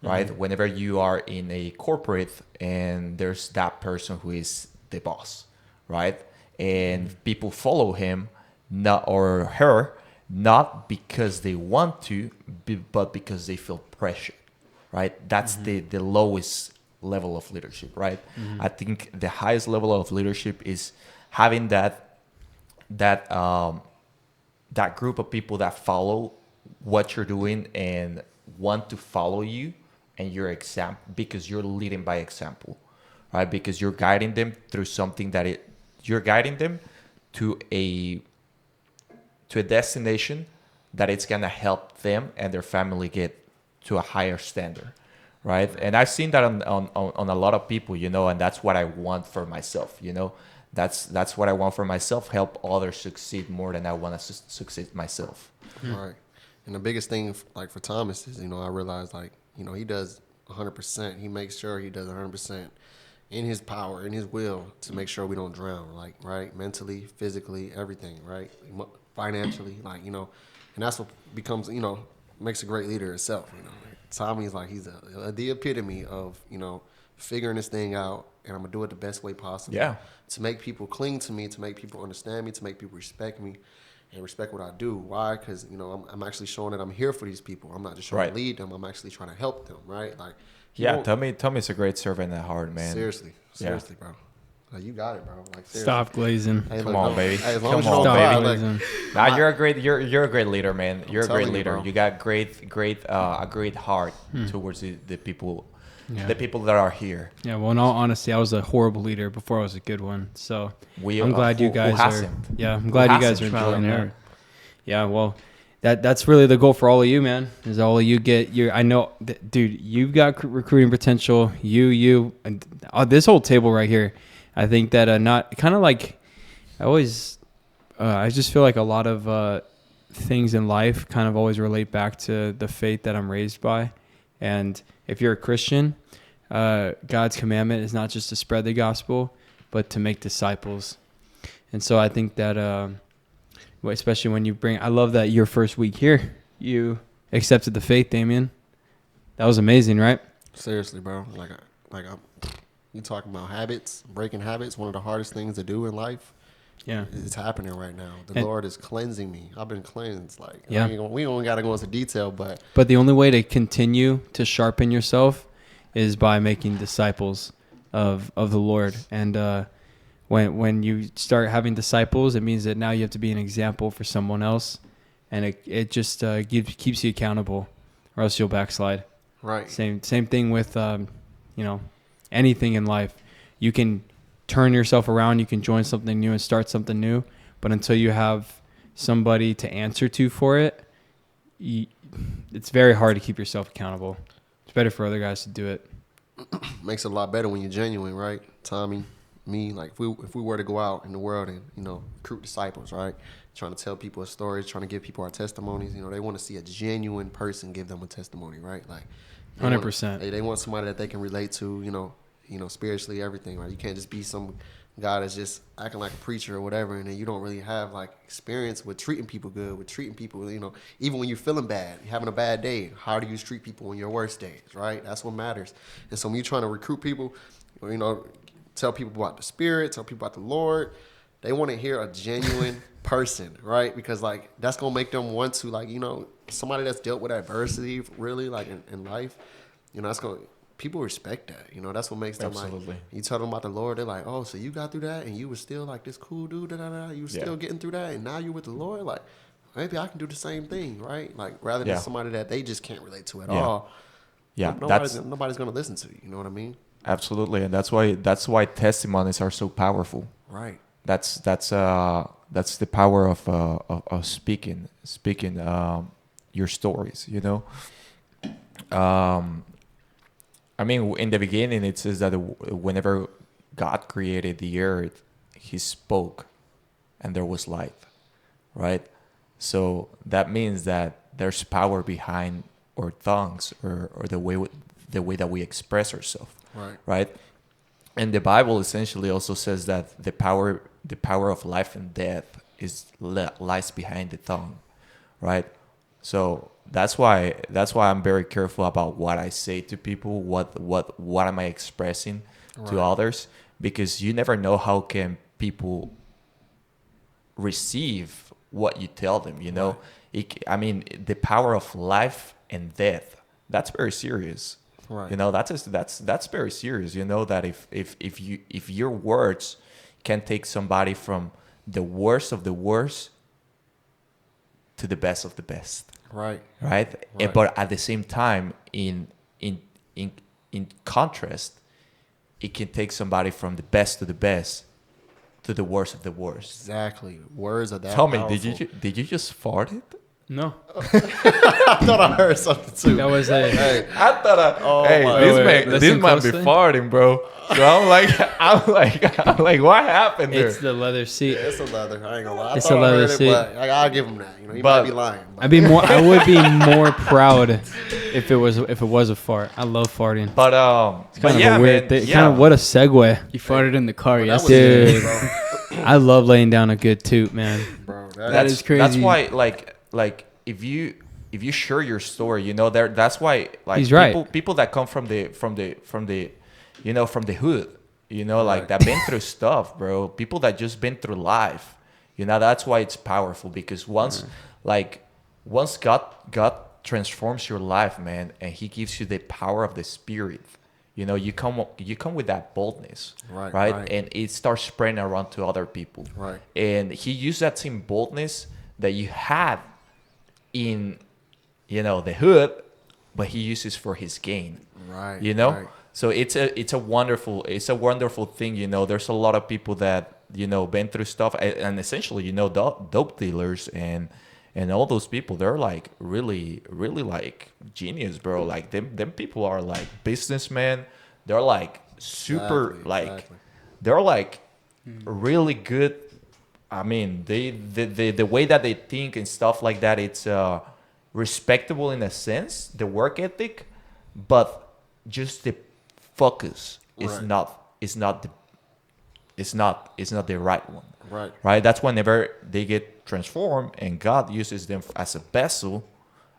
right? Mm-hmm. Whenever you are in a corporate and there's that person who is the boss, right? And people follow him or her not because they want to, but because they feel pressure, right? That's mm-hmm. the lowest level of leadership, right? Mm-hmm. I think the highest level of leadership is having that group of people that follow what you're doing and want to follow you and your example, because you're leading by example, right? Because you're guiding them through something you're guiding them to a destination that it's gonna help them and their family get to a higher standard, right? And I've seen that on a lot of people, and that's what I want for myself, That's what I want for myself, help others succeed more than I want to succeed myself. Right. And the biggest thing, like for Thomas, is, I realized, like, he does 100%. He makes sure he does 100% in his power, in his will, to make sure we don't drown, like, right? Mentally, physically, everything, right? Financially, like, and that's what becomes, makes a great leader itself, Tommy's like, he's the epitome of, figuring this thing out, and I'm going to do it the best way possible. Yeah. To make people cling to me, to make people understand me, to make people respect me and respect what I do. Why? Because, I'm actually showing that I'm here for these people. I'm not just trying to lead them. I'm actually trying to help them, right? Like, Tommy's a great servant at heart, man. Seriously, bro. Like, you got it, bro. Like, seriously. Stop glazing. Hey, Come on, baby. Hey, as long as you don't cry, like, nah, you're a great leader, man. You're a great leader. You got a great heart towards the people. Yeah. The people that are here. Yeah, well, in all honesty, I was a horrible leader before I was a good one. So I'm glad you guys are. Yeah, I'm glad you guys are enjoying that. Yeah, well, that's really the goal for all of you, man. Is all of you get your. I know, dude. You've got recruiting potential. You, and this whole table right here. I think that not kind of like. I just feel like a lot of things in life kind of always relate back to the faith that I'm raised by, and if you're a Christian, God's commandment is not just to spread the gospel, but to make disciples. And so I think that. Especially when you bring, I love that your first week here, you accepted the faith, Damien. That was amazing, right? Seriously, bro. You talking about habits, breaking habits, one of the hardest things to do in life. Yeah. It's happening right now. The Lord is cleansing me. I've been cleansed. Yeah. We don't got to go into detail, but the only way to continue to sharpen yourself is by making disciples of the Lord. And, when you start having disciples, it means that now you have to be an example for someone else, and it just keeps you accountable, or else you'll backslide. Right. Same thing with anything in life. You can turn yourself around, you can join something new and start something new, but until you have somebody to answer to for it, it's very hard to keep yourself accountable. It's better for other guys to do it. Makes it a lot better when you're genuine, right? Tommy, me, like if we were to go out in the world and recruit disciples, right, trying to tell people a story, trying to give people our testimonies, they want to see a genuine person give them a testimony, right? Like 100%. They want somebody that they can relate to, spiritually, everything, right? You can't just be some guy that's just acting like a preacher or whatever, and then you don't really have like experience with treating people good, with treating people, even when you're feeling bad, you're having a bad day, how do you treat people on your worst days, right? That's what matters. And so when you're trying to recruit people, tell people about the Spirit, tell people about the Lord, they want to hear a genuine person, right? Because like that's gonna make them want to somebody that's dealt with adversity really like in life, that's gonna people respect that. That's what makes them like you tell them about the Lord, they're like, oh, so you got through that and you were still like this cool dude, you were still getting through that and now you're with the Lord, like maybe I can do the same thing, right? Like rather than somebody that they just can't relate to at all. Yeah, nobody's gonna listen to you. You know what I mean? Absolutely, and that's why testimonies are so powerful. Right. That's the power of speaking your stories. I mean, in the beginning, it says that whenever God created the earth, He spoke, and there was light. Right. So that means that there's power behind our tongues or the way that we express ourselves. Right. And the Bible essentially also says that the power of life and death lies behind the tongue, right? So that's why I'm very careful about what I say to people, what am I expressing to others, because you never know how can people receive what you tell them. The power of life and death, that's very serious. Right. That's very serious. That if your words can take somebody from the worst of the worst to the best of the best. Right. But at the same time, in contrast, it can take somebody from the best to the best to the worst of the worst. Exactly. Words are that powerful. Tell me, did you just fart it? No. I thought I heard something too. That was a. Hey. I thought this might be farting, bro. So I'm like, what happened there? It's the leather seat. Yeah, it's a leather. I ain't gonna lie. It's a leather seat. But I'll give him that. He might be lying. I would be more proud if it was a fart. I love farting. But it's kind of a weird thing. Kind of what a segue. You farted in the car yesterday. Dude. I love laying down a good toot, man. Bro, that is crazy. That's why, like if you share your story, that's why he's right. People that come from the hood, like that been through stuff, bro. People that just been through life, that's why it's powerful, because once God transforms your life, man, and He gives you the power of the Spirit, you come with that boldness, right? And it starts spreading around to other people, right? And He used that same boldness that you had in the hood, but He uses for His gain, right? Right. So it's a wonderful thing. There's a lot of people that been through stuff, and essentially dope dealers and And all those people, they're like really, really like genius, bro. Like them people are like businessmen. They're like super they're like really good. I mean, the way that they think and stuff like that, it's respectable in a sense, the work ethic, but just the focus is not the right one. Right. That's whenever they get transformed and God uses them as a vessel,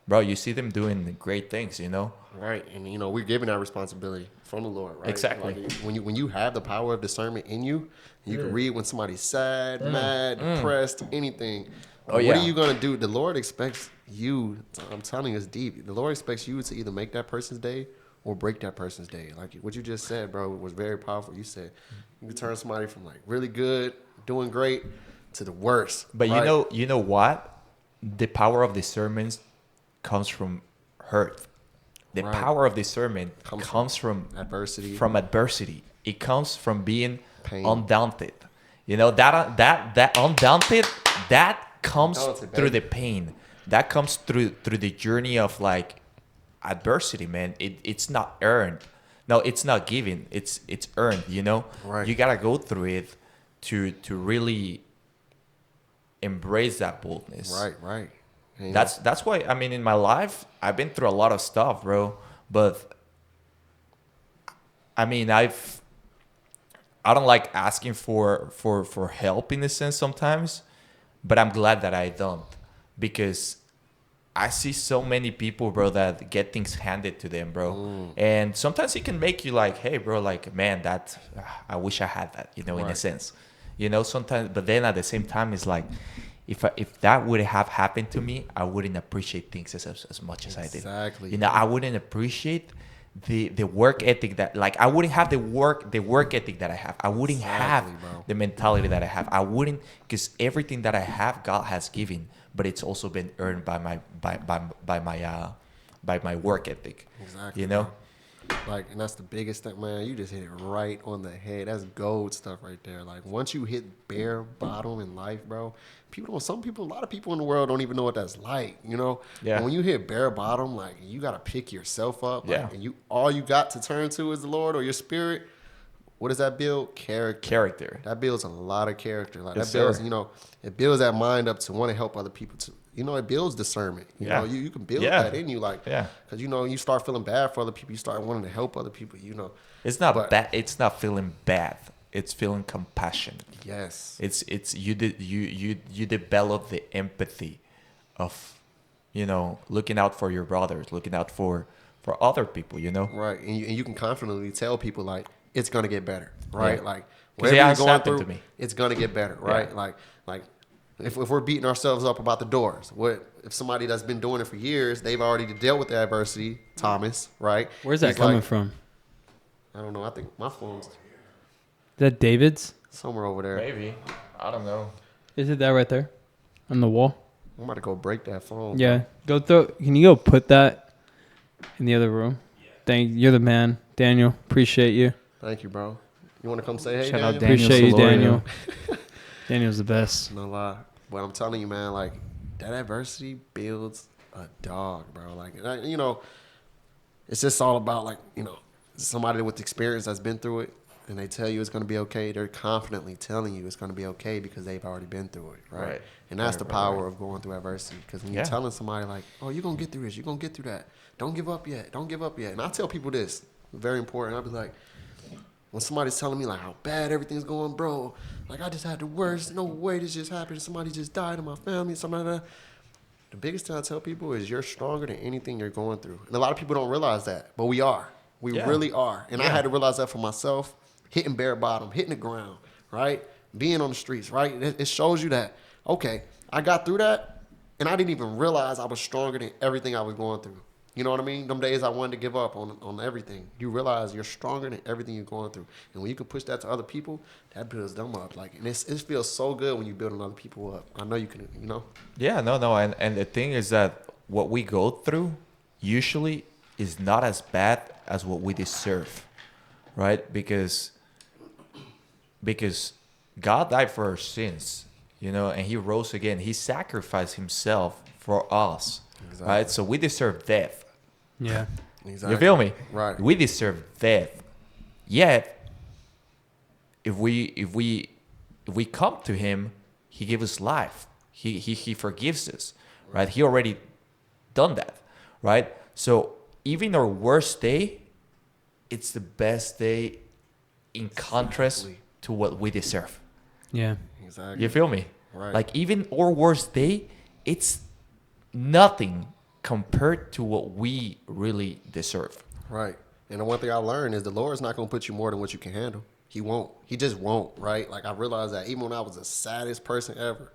bro. You see them doing great things, you know. Right, and you know we're given that responsibility from the Lord, right? Exactly. Like, when you have the power of discernment in you, you can read when somebody's sad, mad, depressed, anything. What are you gonna do? The Lord expects you. I'm telling you, it's deep. The Lord expects you to either make that person's day or break that person's day. Like what you just said, bro, was very powerful. You said you can turn somebody from like really good, doing great, to the worst. But right? you know what? The power of discernment comes from hurt. The power of discernment comes from adversity. From adversity, it comes from being pain. Undaunted. You know that undaunted, that comes through the pain. That comes through the journey of like adversity, man. It's not earned. No, it's not given. It's earned. You know, you gotta go through it to really embrace that boldness. Right. And that's why, I mean, in my life, I've been through a lot of stuff, bro. But I mean, I don't like asking for help in a sense sometimes, but I'm glad that I don't, because I see so many people, bro, that get things handed to them, bro. And sometimes it can make you like, hey, bro, like, man, I wish I had that, you know, in a sense, you know, sometimes. But then at the same time, it's like, if that would have happened to me, I wouldn't appreciate things as much as I did. Exactly. You know, I wouldn't appreciate the work ethic that, like, I wouldn't have the work ethic that I have. I wouldn't have the mentality that I have. I wouldn't, because everything that I have, God has given, but it's also been earned by my work ethic. Exactly. You know? Like, and that's the biggest thing, man. You just hit it right on the head. That's gold stuff right there. Like, once you hit bare bottom in life, bro, a lot of people in the world don't even know what that's like, you know? Yeah. And when you hit bare bottom, like, you got to pick yourself up. Like, Yeah. and all you got to turn to is the Lord or your spirit. What does that build? Character. That builds a lot of character. Like, Yes, that builds, sir. you know, it builds that mind up to want to help other people too. You know, it builds discernment. You know, you can build that in you, like, because, you know, you start feeling bad for other people. You start wanting to help other people, you know. It's not bad. It's not feeling bad. It's feeling compassion. Yes. It's you develop the empathy of, you know, looking out for your brothers, looking out for other people, you know. Right. And you can confidently tell people, like, it's going to get better, right? Yeah. Like, Because whatever it you're has going happened through, to me. it's going to get better, right? Yeah. Like if we're beating ourselves up about the doors, if somebody that's been doing it for years, they've already dealt with the adversity, Thomas, right? Where's that He's coming like, from? I don't know. I think my phone's Is that David's? somewhere over there. Maybe. I don't know. Is it that right there on the wall? I'm about to go break that phone. Yeah. Can you go put that in the other room? You're the man, Daniel. Appreciate you. Thank you, bro. You want to come say hey, Shout out Daniel? Daniel. Appreciate you, Solorio. Daniel. Daniel's the best. No lie. But I'm telling you, man, like, that adversity builds a dog, bro. Like, you know, it's just all about, like, you know, somebody with experience that's been through it, and they tell you it's going to be okay. They're confidently telling you it's going to be okay because they've already been through it, right? And that's the power of going through adversity. Because when you're telling somebody, like, oh, you're going to get through this, you're going to get through that, don't give up yet, don't give up yet. And I tell people this, very important. I'll be like, when somebody's telling me, like, how bad everything's going, bro, like, I just had the worst, no way this just happened, somebody just died in my family, something like that. The biggest thing I tell people is you're stronger than anything you're going through. And a lot of people don't realize that, but we are. We really are. And I had to realize that for myself, hitting bare bottom, hitting the ground, right? Being on the streets, right? It shows you that, okay, I got through that, and I didn't even realize I was stronger than everything I was going through. You know what I mean? Them days I wanted to give up on everything. You realize you're stronger than everything you're going through. And when you can push that to other people, that builds them up. Like, and it feels so good when you're building other people up. I know you can, you know? Yeah, no. And the thing is that what we go through usually is not as bad as what we deserve, right? Because God died for our sins, you know, and he rose again. He sacrificed himself for us, right? So we deserve death. Yeah. Exactly. You feel me? Right. We deserve death. Yet, if we come to him, he gives us life. He forgives us, right? He already done that, right? So even our worst day, it's the best day in contrast to what we deserve. Yeah. Exactly. You feel me? Right. Like even our worst day, it's nothing compared to what we really deserve. Right. And the one thing I learned is the Lord's not going to put you more than what you can handle. He won't. He just won't, right? Like, I realized that even when I was the saddest person ever,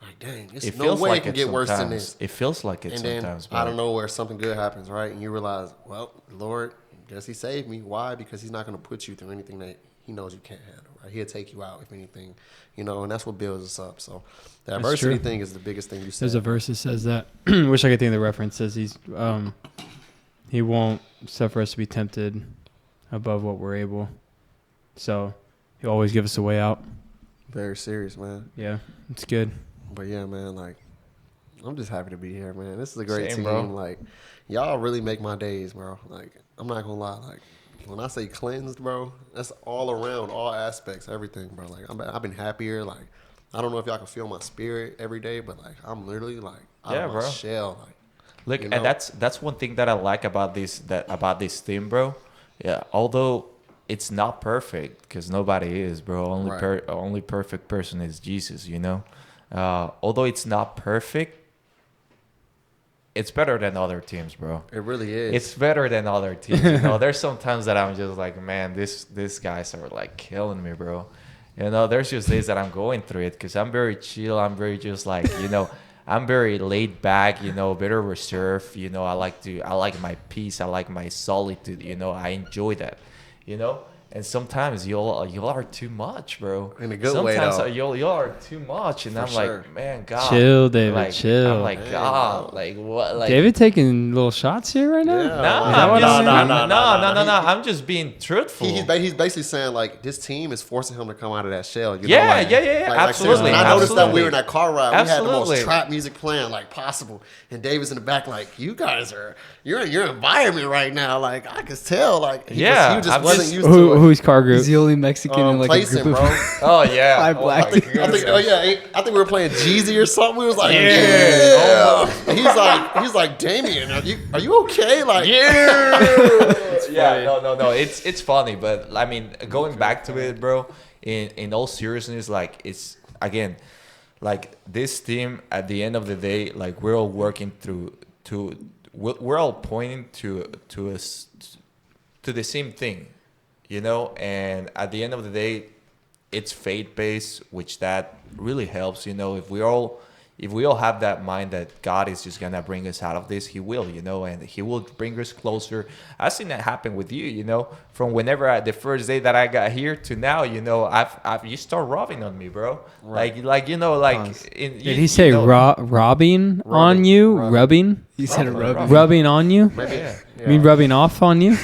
like, dang, there's no way it can get worse than this. It feels like it And sometimes. then, out of nowhere, something good happens, right? And you realize, well, Lord, I guess he saved me. Why? Because he's not going to put you through anything that he knows you can't handle, right? He'll take you out, if anything, and that's what builds us up. So the adversity thing is the biggest thing you said. There's a verse that says that. Wish I could think of the reference. Says he won't suffer us to be tempted above what we're able. So he'll always give us a way out. Very serious, man. Yeah, it's good. But yeah, man, like, I'm just happy to be here, man. This is a great team. Bro. Like, y'all really make my days, bro. Like, I'm not gonna lie. Like, when I say cleansed, bro, that's all around, all aspects, everything, bro. Like, I've been happier. Like, I don't know if y'all can feel my spirit every day, but like, I'm literally like out of my shell. Like, look, and that's one thing that I like about this team, bro. Yeah, although it's not perfect, because nobody is, bro. Only perfect person is Jesus, Although it's not perfect, it's better than other teams, bro. It really is. It's better than other teams. There's some times that I'm just like, man, these guys are like killing me, bro. There's just days that I'm going through it because I'm very chill. I'm very just like, I'm very laid back, very reserved. I like my peace. I like my solitude. I enjoy that, And sometimes y'all are too much, bro. In a good way, though. Sometimes y'all are too much, and I'm like, man, God, chill, David, chill. I'm like, God, like what? Like David taking little shots here right now. No. I'm just being truthful. He's basically saying like this team is forcing him to come out of that shell. Yeah. Absolutely. And I noticed that we were in that car ride. We had the Absolutely. most trap music playing like possible, and David's in the back like, you guys you're in your environment right now. Like I could tell. Like he just wasn't used to it. Who's car group? He's the only Mexican in like a group bro. of Oh yeah. five black. I think we were playing Jeezy or something. We was like, yeah. And he's like, Damien, are you okay? Like, Yeah, no. It's funny, but I mean, going back to it, bro. In all seriousness, like it's again, like this team at the end of the day, like we're all working we're all pointing to the same thing. And at the end of the day, it's faith-based, which that really helps, if we all have that mind that God is just gonna bring us out of this, he will, and he will bring us closer. I've seen that happen with you, from whenever the first day that I got here to now, you start rubbing on me, bro. Right. Did he say robbing on you? Rubbing? He said Rubbing on you? maybe. You mean rubbing off on you?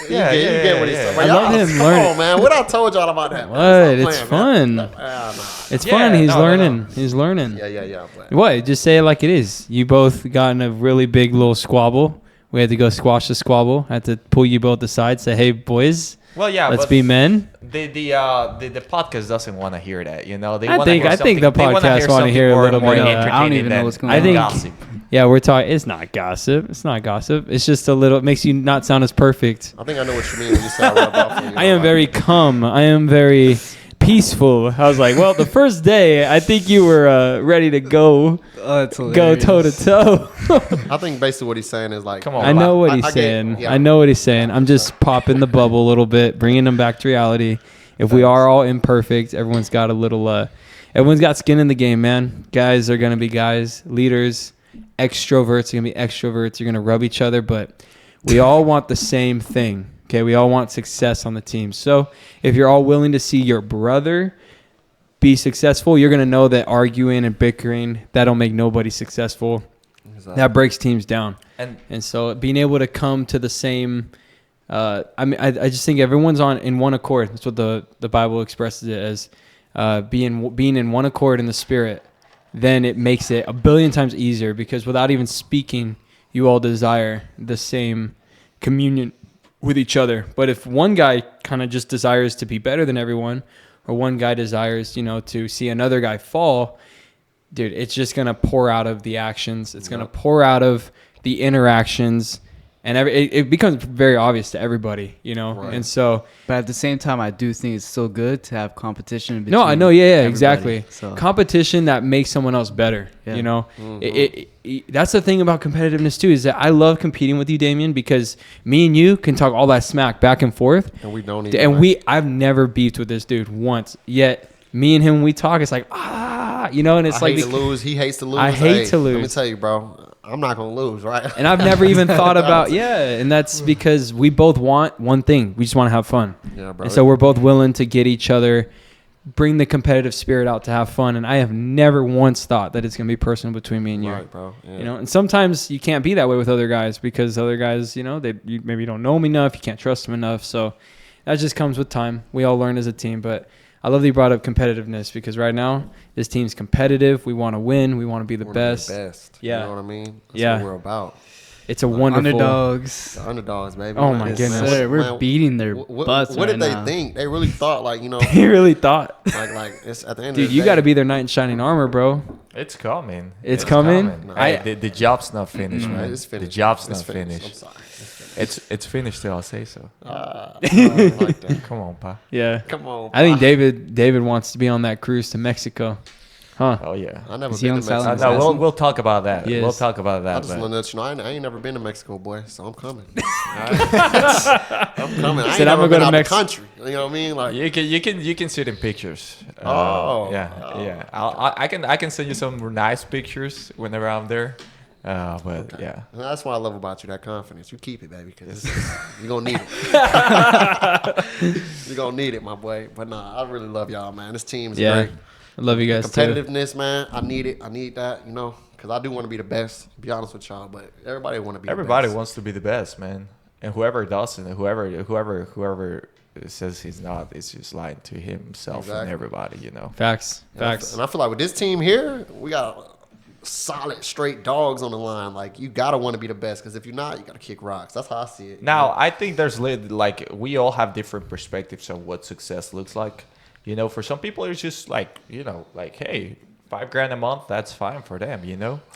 You get what he said. I love him learning. Come on, man. What I told y'all about that? What? It's fun. It's fun. He's learning. He's learning. Yeah. What? Just say it like it is. You both got in a really big little squabble. We had to go squash the squabble. I had to pull you both aside. Say, hey, boys. Well, yeah. Let's be men. The podcast doesn't want to hear that. I think the podcast want to hear a little bit. I don't even know what's going on. I think. Gossip. Yeah, we're talking. It's not gossip. It's just a little. It makes you not sound as perfect. I think I know what you mean when you say I rub off on you. I am very calm. I am very peaceful. I was like, well, the first day, I think you were ready to go toe to toe. I think basically what he's saying is like, come on. I know what he's saying. I know what he's saying. I'm just popping the bubble a little bit, bringing them back to reality. If we are all imperfect, everyone's got a little. Everyone's got skin in the game, man. Guys are gonna be guys. Leaders. Extroverts are going to be extroverts. You're going to rub each other, but we all want the same thing. Okay, we all want success on the team. So if you're all willing to see your brother be successful, you're going to know that arguing and bickering, that'll make nobody successful. Exactly. That breaks teams down. And so being able to come to the same I just think everyone's in one accord. That's what the Bible expresses it as, being in one accord in the spirit. then it makes it a billion times easier because without even speaking, you all desire the same communion with each other. But if one guy kind of just desires to be better than everyone, or one guy desires, to see another guy fall, dude, it's just going to pour out of the actions. It's going to pour out of the interactions. And it becomes very obvious to everybody, Right. And so, but at the same time, I do think it's so good to have competition. No, I know, yeah, everybody, exactly. So. Competition that makes someone else better. Yeah. Mm-hmm. That's the thing about competitiveness too, is that I love competing with you, Damien, because me and you can talk all that smack back and forth, and we don't. Even I've never beefed with this dude once yet. Me and him, when we talk, it's like and it's I like hate to lose. He hates to lose. I hate to lose. Let me tell you, bro. I'm not gonna lose, right? And I've never even thought about and that's because we both want one thing. We just want to have fun. Yeah, bro. And so we're both willing to get each other, bring the competitive spirit out to have fun. And I have never once thought that it's gonna be personal between me and you. Right, bro. Yeah. And sometimes you can't be that way with other guys because other guys, you maybe don't know them enough, you can't trust them enough. So that just comes with time. We all learn as a team, but I love that you brought up competitiveness because right now this team's competitive. We want to win. We want to be the best. Yeah. You know what I mean? That's what we're about. It's a wonderful underdogs. The underdogs, baby. Oh my goodness, we're beating their butts. What right did they now. think? They really thought, They really thought. Like it's at the end. Dude, of the you day. got to be their knight in shining armor, bro. It's coming. It's coming? No. The job's not finished, man. It's finished. The job's It's not finished. finished. I'm sorry. It's finished till I say so. I like that. Come on, pa. Yeah. Come on. I think David wants to be on that cruise to Mexico. Huh? Oh yeah. I never Is he been on to Mexico. Silent No, Assassin? we'll talk about that. Yes. We'll talk about I that. just but- want to let you know I ain't never been to Mexico, boy, so I'm coming. I'm coming. I ain't Said I'm never gonna go been to out the Mexico. country. You know what I mean? Like, You can see it in pictures. Yeah. I can send you some nice pictures whenever I'm there. But yeah. And that's what I love about you, that confidence. You keep it, baby, because you're going to need it. You're going to need it, my boy. But nah, I really love y'all, man. This team is great. I love you guys too. Competitiveness, man. I need it. I need that, because I do want to be the best, to be honest with y'all. But everybody want to be Everybody the best. wants to be the best, man. And whoever doesn't, whoever says he's not, is just lying to himself and everybody, Facts. And I feel like with this team here, we got solid, straight dogs on the line. Like, you got to want to be the best, because if you're not, you got to kick rocks. That's how I see it. Now, I think there's like we all have different perspectives of what success looks like. For some people, it's just like, like, hey, $5,000 a month, that's fine for them,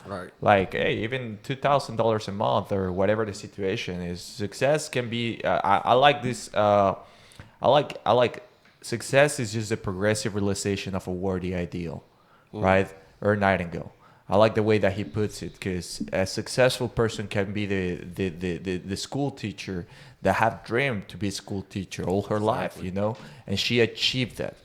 Right. Like, hey, even $2,000 a month or whatever the situation is, success can be. I like this. I like success is just a progressive realization of a worthy ideal, right? Or Nightingale. I like the way that he puts it, because a successful person can be the school teacher that have dreamed to be a school teacher all her life, and she achieved that,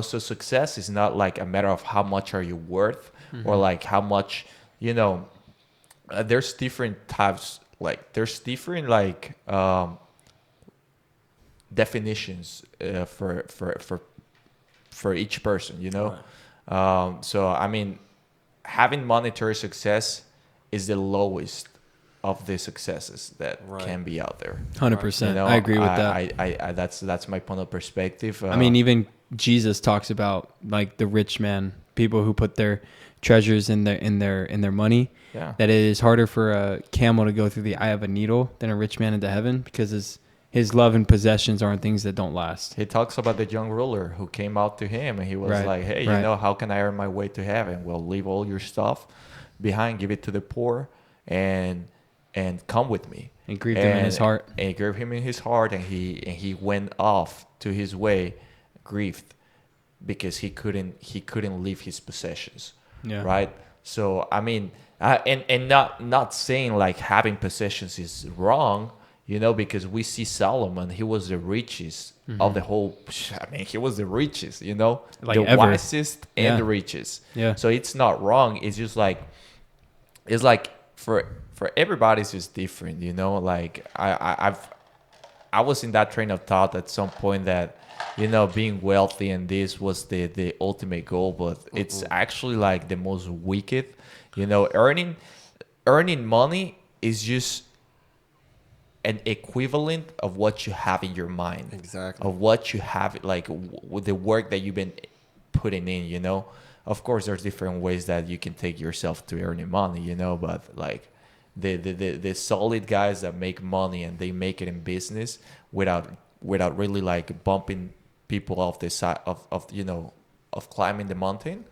So success is not like a matter of how much are you worth, or like how much, there's different types, like there's different definitions for each person, Right. So I mean, having monetary success is the lowest of the successes that can be out there. 100%. I agree with that. I that's my point of perspective. I mean, even Jesus talks about like the rich man, people who put their treasures in their money. Yeah. That it is harder for a camel to go through the eye of a needle than a rich man into heaven, because his love and possessions aren't things that don't last. He talks about the young ruler who came out to him and he was like, hey, how can I earn my way to heaven? Well, leave all your stuff behind, give it to the poor, and come with me. And grieved him in his heart. And it grieved him in his heart, and he went off to his way, grieved, because he couldn't leave his possessions. Yeah. Right. So I mean, and not saying like having possessions is wrong, because we see Solomon, he was the richest of the whole. I mean, he was the richest, Like the ever. wisest and the richest. Yeah. So it's not wrong. It's just like, for everybody, it's just different, Like I was in that train of thought at some point that, being wealthy and this was the ultimate goal, but it's actually like the most wicked. Earning money is just an equivalent of what you have in your mind. Exactly. Of what you have, like with the work that you've been putting in, of course, there's different ways that you can take yourself to earning money, you know, but like the solid guys that make money and they make it in business without really like bumping people off the side of you know, of climbing the mountain.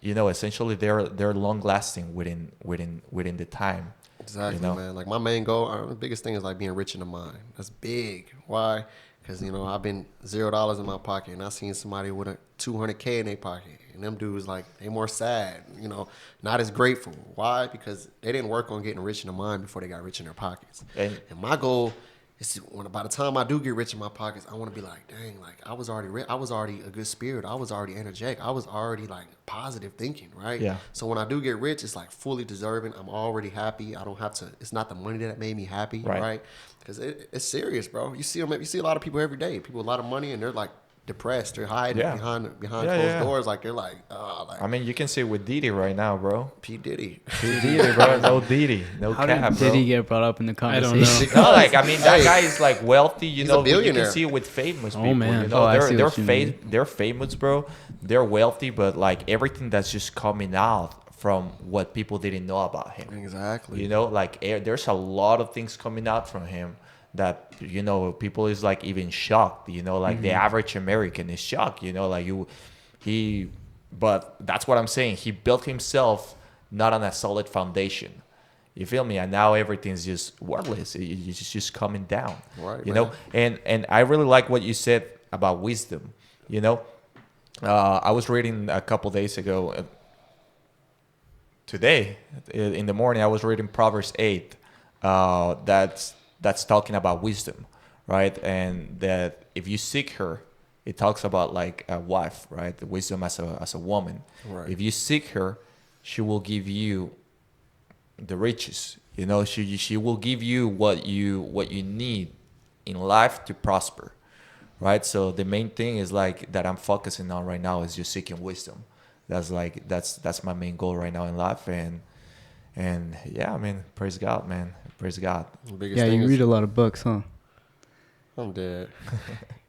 You know, essentially they're long lasting within the time. Exactly, you know? man. Like my main goal, the biggest thing is like being rich in the mind. That's big. Why? Because, you know, I've been $0 in my pocket, and I seen somebody with a $200K in their pocket, and them dudes like they more sad, you know, not as grateful. Why? Because they didn't work on getting rich in the mind before they got rich in their pockets. And my goal is by the time I do get rich in my pockets, I want to be like, dang, like I was already rich. I was already a good spirit. I was already energetic. I was already like positive thinking, right? Yeah. So when I do get rich, it's like fully deserving. I'm already happy. I don't have to. It's not the money that made me happy, right? Because it's serious, bro. You see a lot of people every day. People with a lot of money, and they're like depressed. They're hiding behind closed doors. Like they're like, like. I mean, you can see it with Diddy right now, bro. P Diddy, bro. No Diddy, no How cap, did bro. Diddy get brought up in the conversation? I don't know. No, like I mean, that guy is like wealthy. You know, a billionaire. you can see it with famous people. Man. You know, I see what you mean. they're famous, bro. They're wealthy, but like everything that's just coming out from what people didn't know about him. Exactly. You know, like there's a lot of things coming out from him that, you know, people is like even shocked. You know, like the average American is shocked. You know, like but that's what I'm saying. He built himself not on a solid foundation. You feel me? And now everything's just worthless. It's just coming down. Right, you man. know? And I really like what you said about wisdom. You know? I was reading a couple days ago, today, in the morning, I was reading Proverbs 8. That's talking about wisdom, right? And that if you seek her, it talks about like a wife, right? The wisdom as a woman. Right. If you seek her, she will give you the riches. You know, she will give you what you need in life to prosper, right? So the main thing is like that I'm focusing on right now is just seeking wisdom. That's my main goal right now in life, and yeah, I mean, praise God, man, praise God. The biggest Yeah, thing you is, read a lot of books, huh? I'm dead.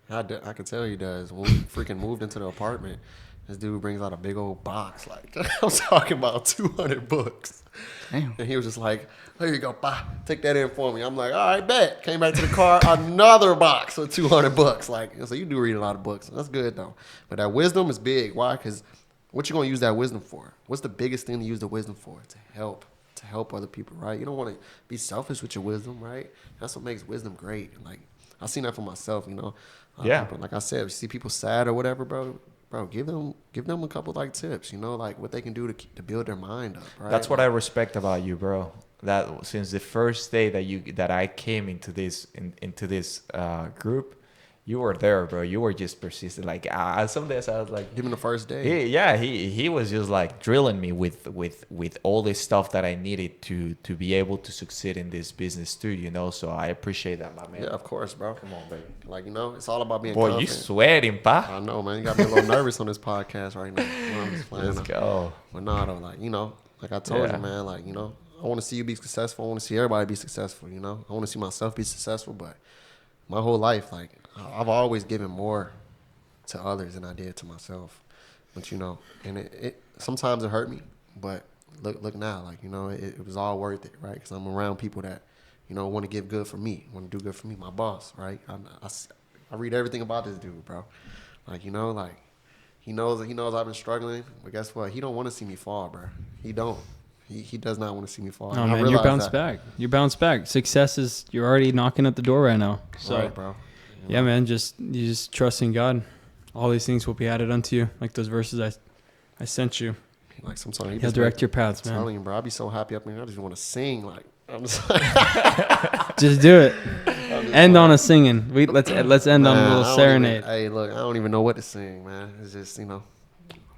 I can tell he does. When we freaking moved into the apartment, this dude brings out a big old box. Like, I'm talking about 200 books. Damn. And he was just like, here you go, bah, take that in for me. I'm like, all right, bet. Came back to the car, another box with 200 books. Like, so you do read a lot of books. That's good, though. But that wisdom is big. Why? Because what you going to use that wisdom for? What's the biggest thing to use the wisdom for? To help other people, right? You don't want to be selfish with your wisdom, right? That's what makes wisdom great. Like, I've seen that for myself, you know. Yeah. Like I said, if you see people sad or whatever, bro, give them a couple like tips, you know, like what they can do to build their mind up, right? That's what I respect about you, bro. That since the first day that I came into this group, you were there, bro. You were just persistent. Like some days I was like, Even the first day. he was just like drilling me with all this stuff that I needed to be able to succeed in this business too, you know. So I appreciate that, my man. Yeah, of course, bro. Come on, baby. Like, you know, it's all about being Boy, confident. you sweating, pa. I know, man. You got me a little nervous on this podcast right now. You know, I'm just playing. Let's go. But nah, though, like, you know, like I told Yeah. you, man, like, you know, I want to see you be successful. I want to see everybody be successful, you know. I want to see myself be successful, but my whole life, like, I've always given more to others than I did to myself. But, you know, and it sometimes it hurt me, but look now, like, you know, it was all worth it, right? Because I'm around people that, you know, want to give good for me, want to do good for me, my boss, right? I read everything about this dude, bro. Like, you know, like, he knows I've been struggling, but guess what? He don't want to see me fall, bro. He don't. He does not want to see me fall. Oh, And I man, you're realize bounced that. back. You're bounced back. Success is, you're already knocking at the door right now. So, Right, bro. yeah, man, you just trust in God. All these things will be added unto you, like those verses I sent you. Like sometimes He'll direct your paths, I'm man. telling you, bro. I be so happy up in here. I just want to sing. Like, I'm just like, Just do it. End on a singing. Let's end on a Man, little I don't serenade. even- hey, look, I don't even know what to sing, man. It's just, you know,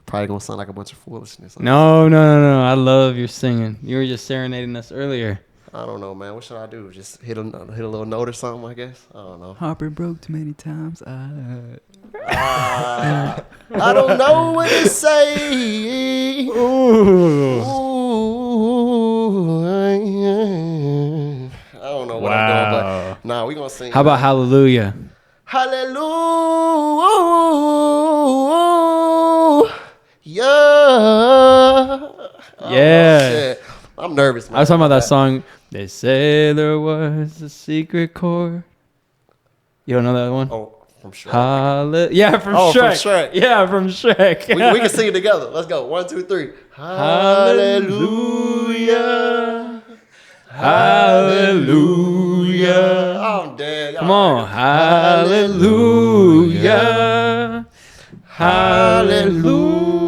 probably gonna sound like a bunch of foolishness. No. I love your singing. You were just serenading us earlier. I don't know, man. What should I do? Just hit a little note or something, I guess. I don't know. Harper broke too many times. I don't know what to say. Ooh. I don't know what I'm doing, but nah, we gonna sing. How about Hallelujah? Hallelujah. I'm nervous, man. I was talking about that song. They say there was a secret chord. You don't know that one? Oh, from Shrek. Yeah, from Oh, Shrek. from Shrek. Yeah, from Shrek. We can sing it together. Let's go. 1, 2, 3. Hallelujah. Hallelujah. I'm dead. Come on. Hallelujah. Hallelujah.